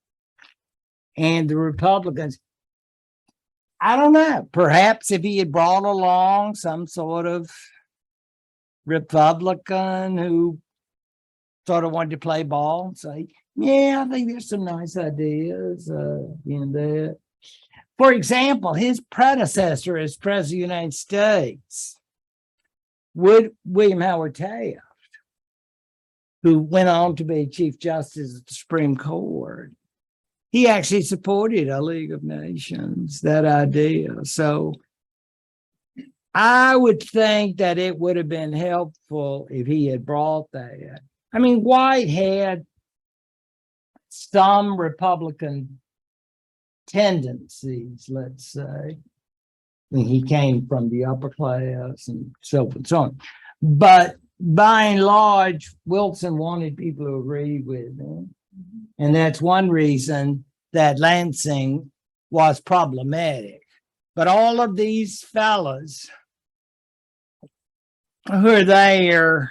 And the Republicans, I don't know, perhaps if he had brought along some sort of Republican who sort of wanted to play ball and say, yeah, I think there's some nice ideas in there. For example, his predecessor as President of the United States, William Howard Taft, who went on to be Chief Justice of the Supreme Court, he actually supported a League of Nations, that idea. So I would think that it would have been helpful if he had brought that. I mean, White had some Republican tendencies, let's say. I mean, he came from the upper class and so forth and so on. But by and large, Wilson wanted people to agree with him. And that's one reason that Lansing was problematic. But all of these fellas who are there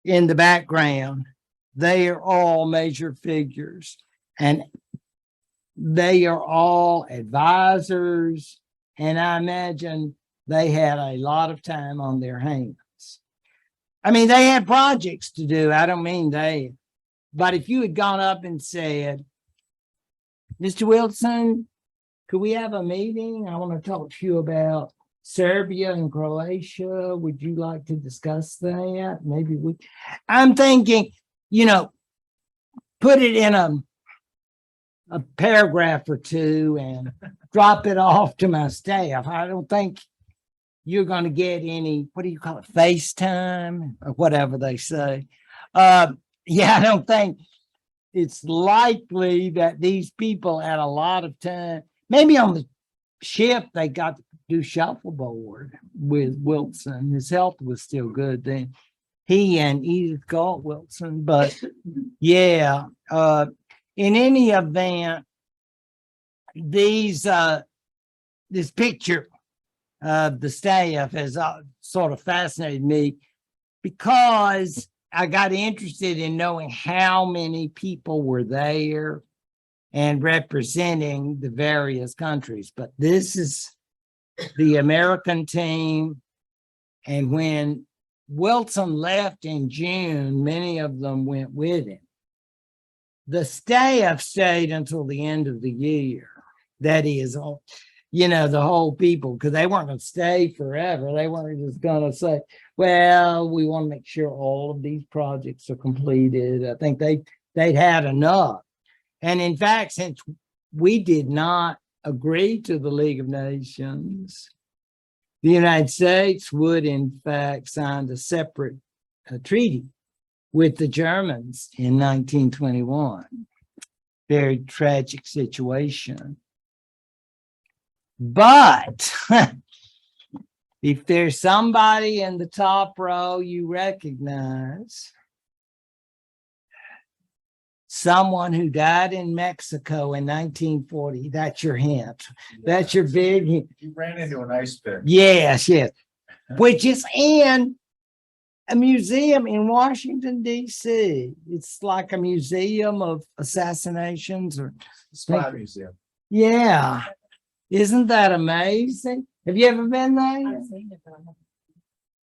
in the background, they are all major figures, and they are all advisors. And I imagine they had a lot of time on their hands. I mean, they had projects to do. I don't mean they, but if you had gone up and said, Mr. Wilson, could we have a meeting? I want to talk to you about Serbia and Croatia. Would you like to discuss that? Maybe I'm thinking, put it in a paragraph or two and drop it off to my staff. I don't think you're going to get any, what do you call it, FaceTime or whatever they say. I don't think it's likely that these people had a lot of time. Maybe on the ship, they got to do shuffleboard with Wilson. His health was still good then. He and Edith Galt Wilson, but yeah, in any event, this picture of the staff has sort of fascinated me because I got interested in knowing how many people were there and representing the various countries. But this is the American team. And when Wilson left in June, many of them went with him. The staff stayed until the end of the year. That is, the whole people, because they weren't going to stay forever. They weren't just going to say, well, we want to make sure all of these projects are completed. I think they'd had enough. And in fact, since we did not agree to the League of Nations, the United States would, in fact, sign a separate treaty with the Germans in 1921. Very tragic situation. But if there's somebody in the top row you recognize, someone who died in Mexico in 1940, that's your hint. That's your big hint. You ran into an ice pick. Yes, which is in a museum in Washington, D.C. It's like a museum of assassinations or Spy museum. Yeah. Isn't that amazing? Have you ever been there? I've seen it, but I haven't.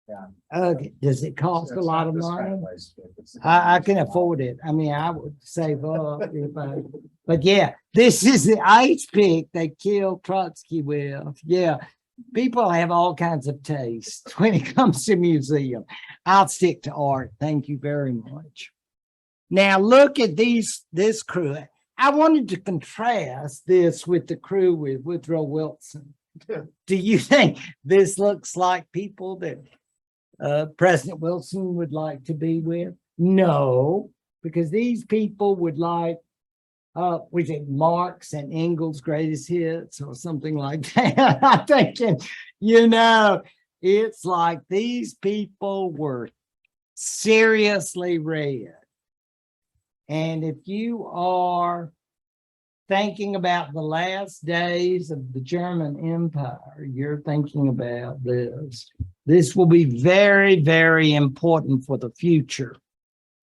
Yeah. Okay. Does it cost a It's lot not of this kind money? of ice pick. It's the I kind can of- afford it. I mean, I would save up but yeah, this is the ice pick they killed Trotsky with. Yeah. People have all kinds of tastes when it comes to museum. I'll stick to art. Thank you very much. Now look at this crew. I wanted to contrast this with the crew with Woodrow Wilson. Do you think this looks like people that President Wilson would like to be with? No, because these people would like, was it Marx and Engels' greatest hits or something like that? I'm thinking, it's like these people were seriously read. And if you are thinking about the last days of the German Empire, you're thinking about this. This will be very, very important for the future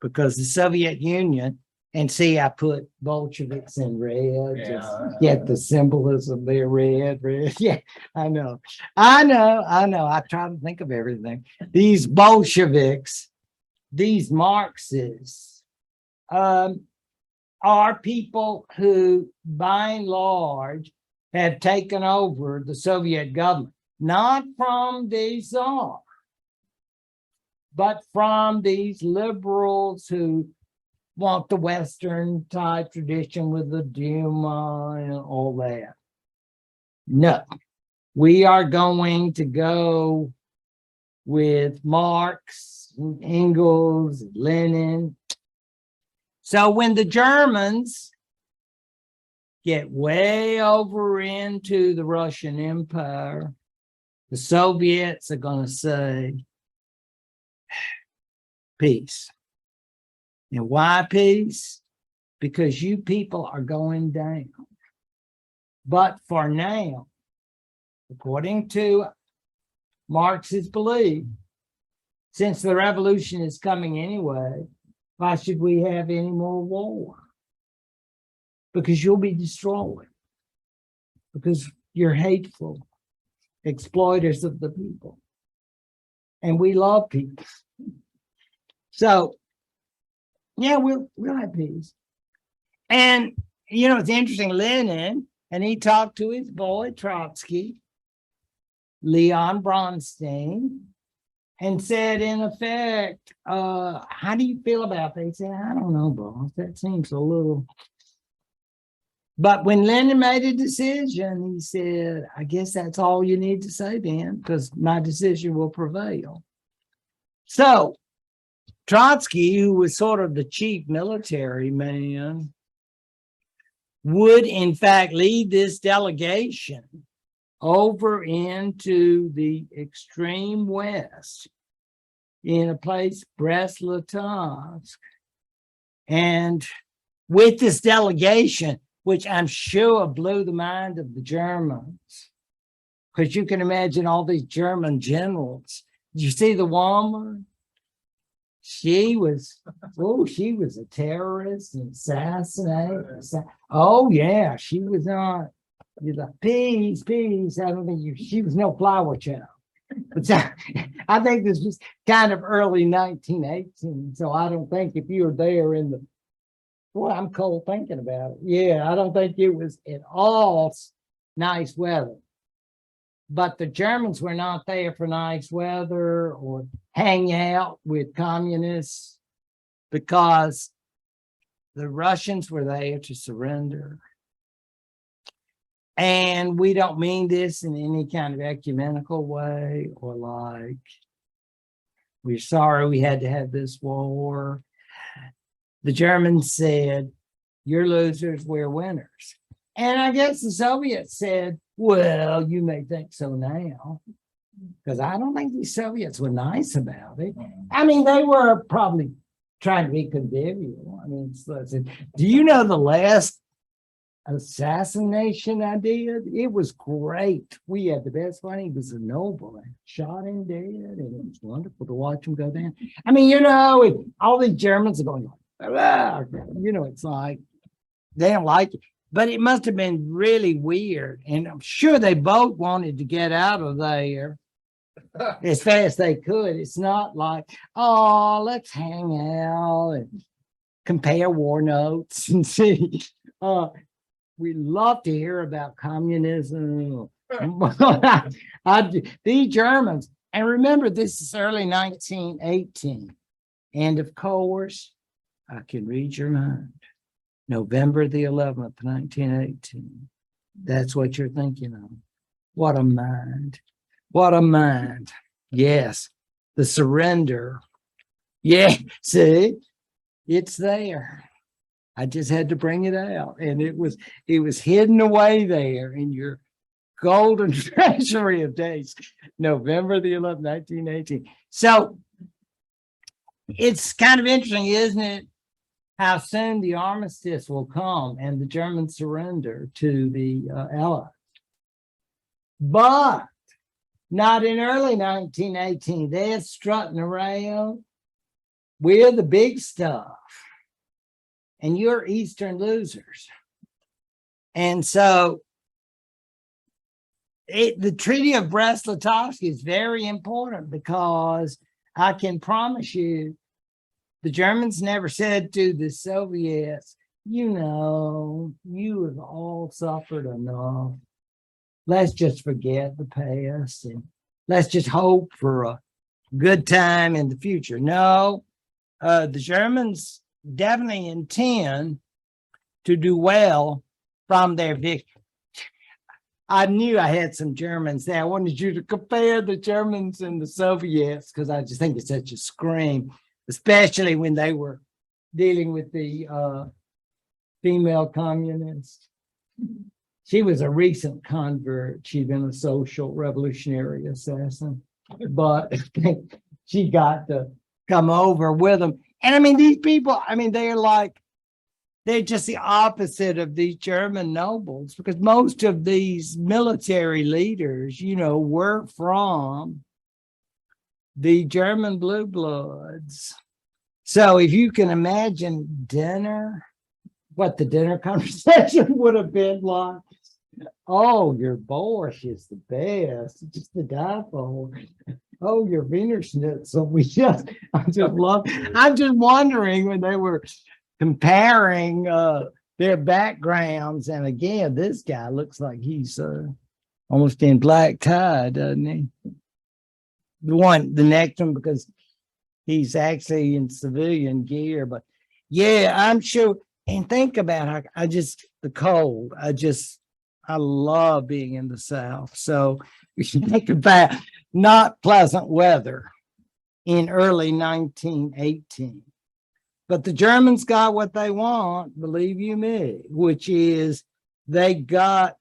because the Soviet Union, and see, I put Bolsheviks in red, just get the symbolism there, red. Yeah, I know. I try to think of everything. These Bolsheviks, these Marxists, are people who, by and large, have taken over the Soviet government, not from the Tsar, but from these liberals who want the Western type tradition with the Duma and all that. No, we are going to go with Marx, Engels, Lenin. So when the Germans get way over into the Russian Empire, the Soviets are going to say, peace. And why peace? Because you people are going down. But for now, according to Marx's belief, since the revolution is coming anyway, why should we have any more war? Because you'll be destroyed. Because you're hateful exploiters of the people. And we love people. So, yeah, we'll have peace. And, you know, it's interesting, Lenin, and he talked to his boy, Trotsky, Leon Bronstein, and said, in effect, how do you feel about that? He said, I don't know, boss. That seems a little. But when Lenin made a decision, he said, I guess that's all you need to say then, because my decision will prevail. So Trotsky, who was sort of the chief military man, would in fact lead this delegation over into the extreme west in a place, Brest-Litovsk. And with this delegation, which I'm sure blew the mind of the Germans, because you can imagine all these German generals. Did you see the woman? She was a terrorist and assassinated. Oh yeah, she was not. You're like, peace. I don't think she was no flower child. But I think this was kind of early 1918. So I don't think if you were there in the, well, I'm cold thinking about it. Yeah, I don't think it was at all nice weather. But the Germans were not there for nice weather or hang out with communists, because the Russians were there to surrender. And we don't mean this in any kind of ecumenical way or like, we're sorry we had to have this war. The Germans said, you're losers, we're winners. And I guess the Soviets said, well, you may think so now, because I don't think the Soviets were nice about it. I mean, they were probably trying to be convivial. I mean, listen, do you know the last assassination I did? It was great. We had the best one. He was a noble and shot him dead, and it was wonderful to watch him go down. I mean, you know, all these Germans are going, you know, it's like they don't like it. But it must have been really weird. And I'm sure they both wanted to get out of there as fast as they could. It's not like, oh, let's hang out and compare war notes and see. We love to hear about communism. The Germans, and remember, this is early 1918. And of course, I can read your mind. November the 11th, 1918. That's what you're thinking of. What a mind. What a mind. Yes, the surrender. Yeah, see, it's there. I just had to bring it out. And it was hidden away there in your golden treasury of days. November the 11th, 1918. So it's kind of interesting, isn't it? How soon the armistice will come and the Germans surrender to the Allies. But not in early 1918. They're strutting around. We're the big stuff. And you're Eastern losers. And so the Treaty of Brest-Litovsk is very important, because I can promise you, the Germans never said to the Soviets, you know, you have all suffered enough. Let's just forget the past and let's just hope for a good time in the future. No, the Germans definitely intend to do well from their victory. I knew I had some Germans there. I wanted you to compare the Germans and the Soviets, because I just think it's such a scream, especially when they were dealing with the female communist. She was a recent convert. She'd been a social revolutionary assassin, but she got to come over with them. And I mean, these people, I mean, they're just the opposite of these German nobles, because most of these military leaders, you know, were from the German blue bloods. So if you can imagine dinner, what the dinner conversation would have been like. Oh, your borscht is the best. It's just the die for. Oh, your Wiener Schnitzel. I'm just wondering when they were comparing their backgrounds. And again, this guy looks like he's almost in black tie, doesn't he? The next one, because he's actually in civilian gear. But yeah, I'm sure. And think about how the cold. I love being in the South. So you should think about not pleasant weather in early 1918. But the Germans got what they want, believe you me, which is they got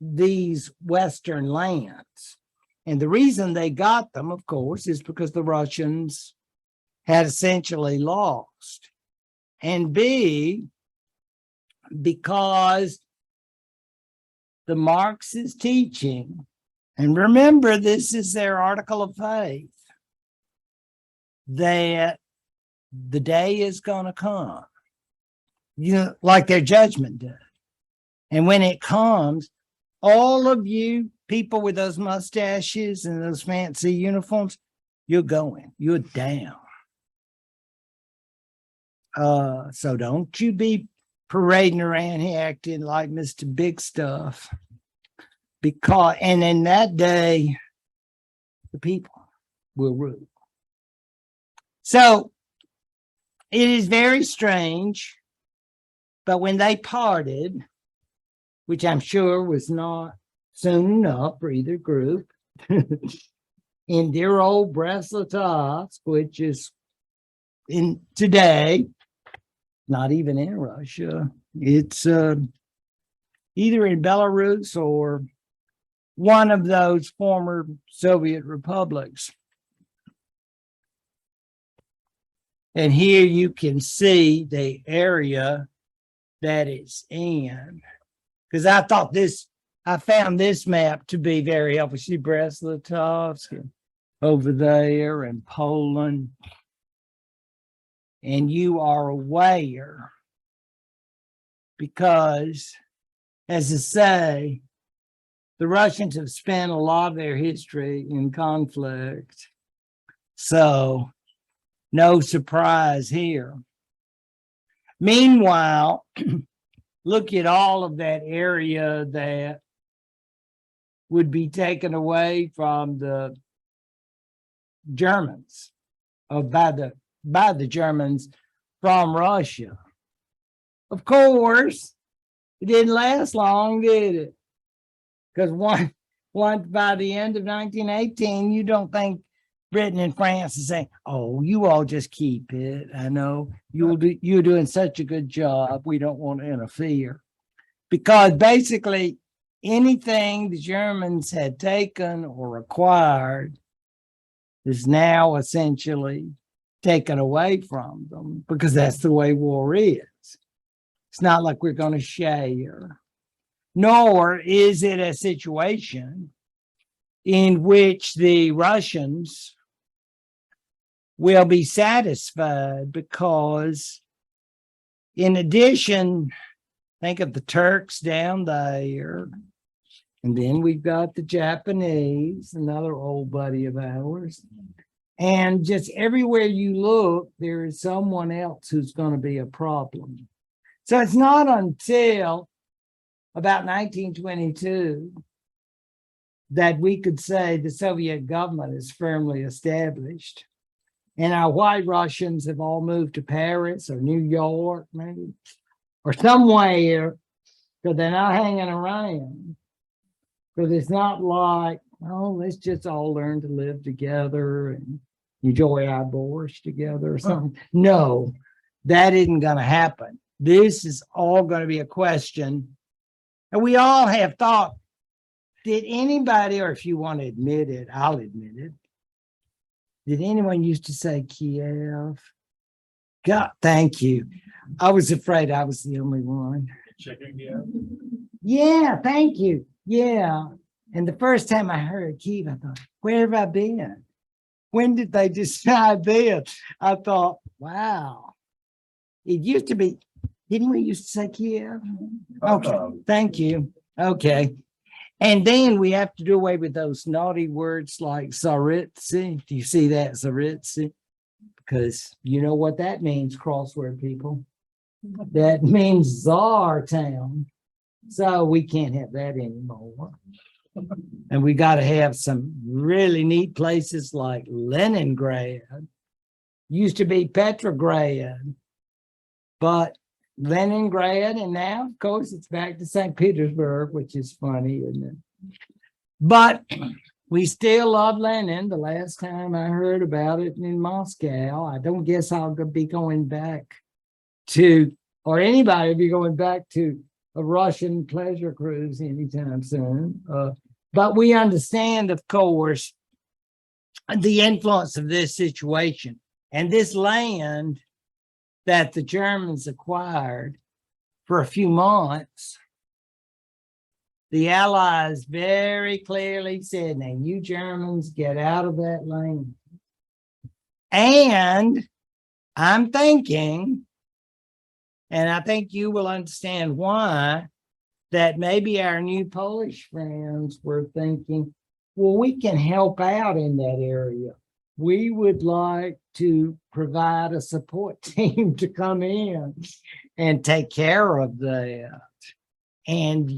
these Western lands. And the reason they got them, of course, is because the Russians had essentially lost. And B, because the Marxist teaching, and remember, this is their article of faith, that the day is going to come, like their judgment day. And when it comes, all of you people with those mustaches and those fancy uniforms, you're down. So don't you be parading around here acting like Mr. Big Stuff. And in that day, the people will rule. So it is very strange, but when they parted, which I'm sure was not soon enough for either group, in dear old Brest-Litovsk, which is in today, not even in Russia, it's either in Belarus or one of those former Soviet republics. And here you can see the area that it's in. Because I found this map to be very helpful. See Brest-Litovsk over there and Poland. And you are aware, because, as I say, the Russians have spent a lot of their history in conflict. So, no surprise here. Meanwhile, look at all of that area that would be taken away from the Germans, or by the Germans from Russia. Of course, it didn't last long, did it? Because once by the end of 1918, you don't think Britain and France is saying, "Oh, you all just keep it. I know you're doing such a good job. We don't want to interfere." Because basically anything the Germans had taken or acquired is now essentially taken away from them, because that's the way war is. It's not like we're going to share, nor is it a situation in which the Russians will be satisfied, because in addition, think of the Turks down there, and then we've got the Japanese, another old buddy of ours. And just everywhere you look, there is someone else who's going to be a problem. So it's not until about 1922 that we could say the Soviet government is firmly established. And our white Russians have all moved to Paris or New York, maybe, or somewhere, because they're not hanging around. Because it's not like, oh, let's just all learn to live together and enjoy our borscht together or something. No, that isn't going to happen. This is all going to be a question. And we all have thought, did anybody, or if you want to admit it, I'll admit it, did anyone used to say Kiev? God, thank you. I was afraid I was the only one. Chicken Kiev. Yeah, thank you. Yeah. And the first time I heard Kiev, I thought, where have I been? when did they decide this? I thought, wow. It used to be, didn't we used to say Kiev? Okay, thank you. Okay. And then we have to do away with those naughty words like Tsaritsi. Do you see that, Tsaritsi? Because you know what that means, crossword people. That means Czar town. So we can't have that anymore. And we got to have some really neat places like Leningrad. Used to be Petrograd, but Leningrad, and now, of course, it's back to St. Petersburg, which is funny, isn't it? But we still love Lenin. The last time I heard about it in Moscow, I don't guess I'll be going back to, or anybody will be going back to a Russian pleasure cruise anytime soon. But we understand, of course, the influence of this situation and this land that the Germans acquired for a few months. The Allies very clearly said, now you Germans get out of that land. And I'm thinking, and I think you will understand why, that maybe our new Polish friends were thinking, well, we can help out in that area. We would like to provide a support team to come in and take care of that. And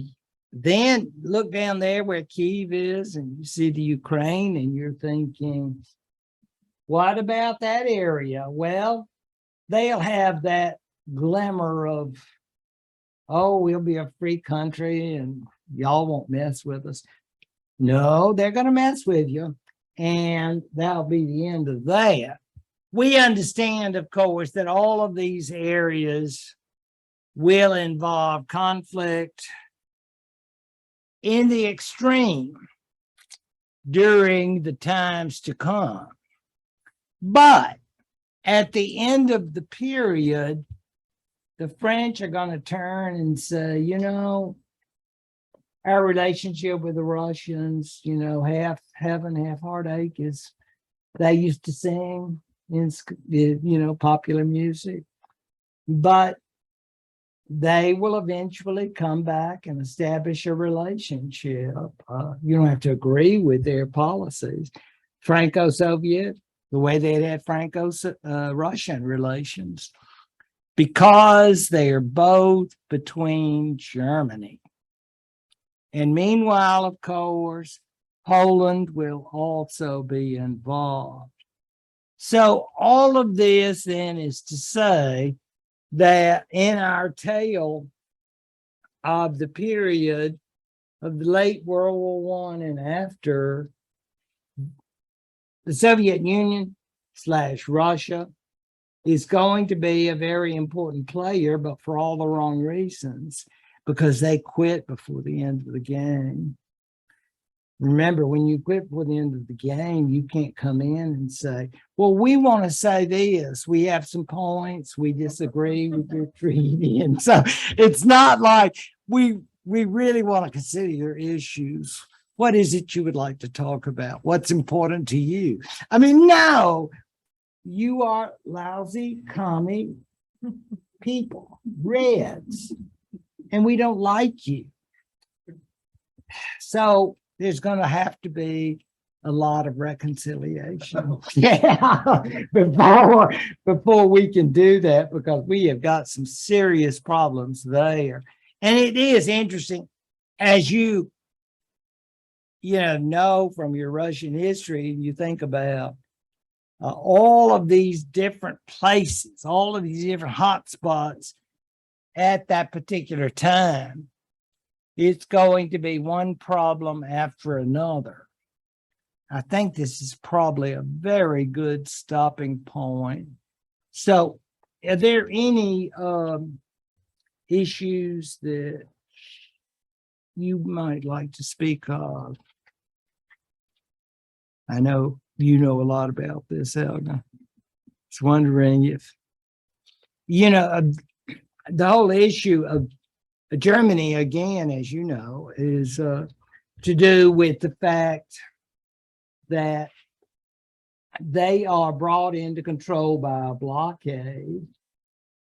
then look down there where Kyiv is, and you see the Ukraine, and you're thinking, what about that area? Well, they'll have that glimmer of, oh, we'll be a free country and y'all won't mess with us. No, they're going to mess with you. And that'll be the end of that. We understand, of course, that all of these areas will involve conflict in the extreme during the times to come. But at the end of the period, the French are going to turn and say, you know, our relationship with the Russians, you know, half heaven, half heartache, is they used to sing in, you know, popular music. But they will eventually come back and establish a relationship. You don't have to agree with their policies. Franco-Soviet, the way they had Franco-Russian relations, because they are both between Germany. And meanwhile, of course, Poland will also be involved. So all of this then is to say that in our tale of the period of the late World War I and after, the Soviet Union / Russia is going to be a very important player, but for all the wrong reasons, because they quit before the end of the game. Remember, when you quit before the end of the game, you can't come in and say, well, we want to say this. We have some points. We disagree with your treaty. And so it's not like we really want to consider your issues. What is it you would like to talk about? What's important to you? I mean, no, you are lousy, commie people, Reds, and we don't like you. So there's going to have to be a lot of reconciliation. Yeah, before we can do that, because we have got some serious problems there. And it is interesting, as you know from your Russian history, and you think about all of these different places, all of these different hot spots at that particular time. It's going to be one problem after another. I think this is probably a very good stopping point. So, are there any issues that you might like to speak of? I know you know a lot about this, Helga. Just wondering if, the whole issue of Germany, again, as you know, is to do with the fact that they are brought into control by a blockade,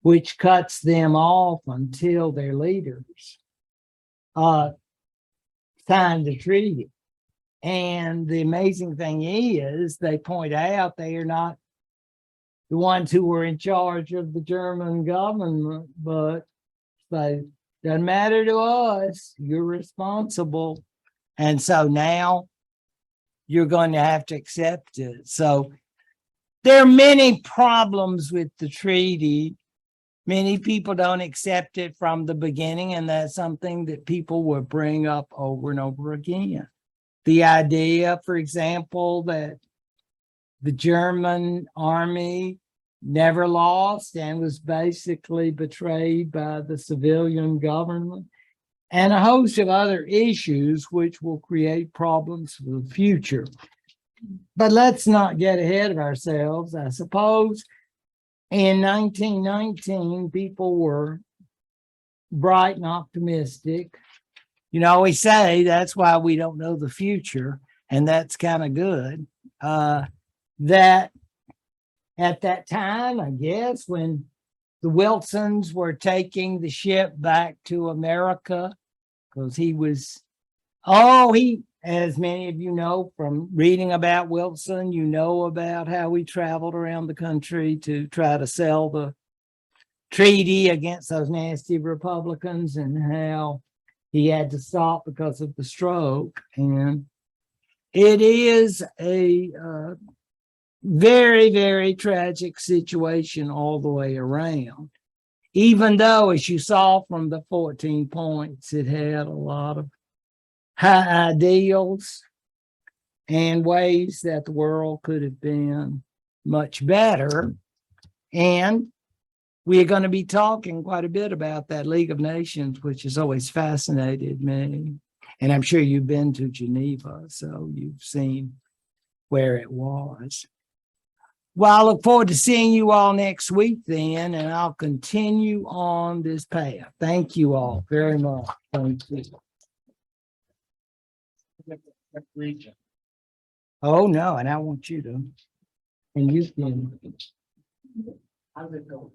which cuts them off until their leaders sign the treaty. And the amazing thing is, they point out they are not the ones who were in charge of the German government, but they doesn't matter to us, you're responsible. And so now you're going to have to accept it. So there are many problems with the treaty. Many people don't accept it from the beginning, and that's something that people will bring up over and over again. The idea, for example, that the German army never lost and was basically betrayed by the civilian government, and a host of other issues which will create problems for the future. But let's not get ahead of ourselves. I suppose in 1919, people were bright and optimistic. You know, we say that's why we don't know the future, and that's kind of good. That at that time, I guess, when the Wilsons were taking the ship back to America, because he was, as many of you know from reading about Wilson, you know about how he traveled around the country to try to sell the treaty against those nasty Republicans, and how he had to stop because of the stroke. And it is a very, very tragic situation all the way around. Even though, as you saw from the 14 points, it had a lot of high ideals and ways that the world could have been much better. And we are going to be talking quite a bit about that League of Nations, which has always fascinated me. And I'm sure you've been to Geneva, so you've seen where it was. Well, I look forward to seeing you all next week then, and I'll continue on this path. Thank you all very much. Thank you. Oh, no, and I want you to. And you can. How's it going?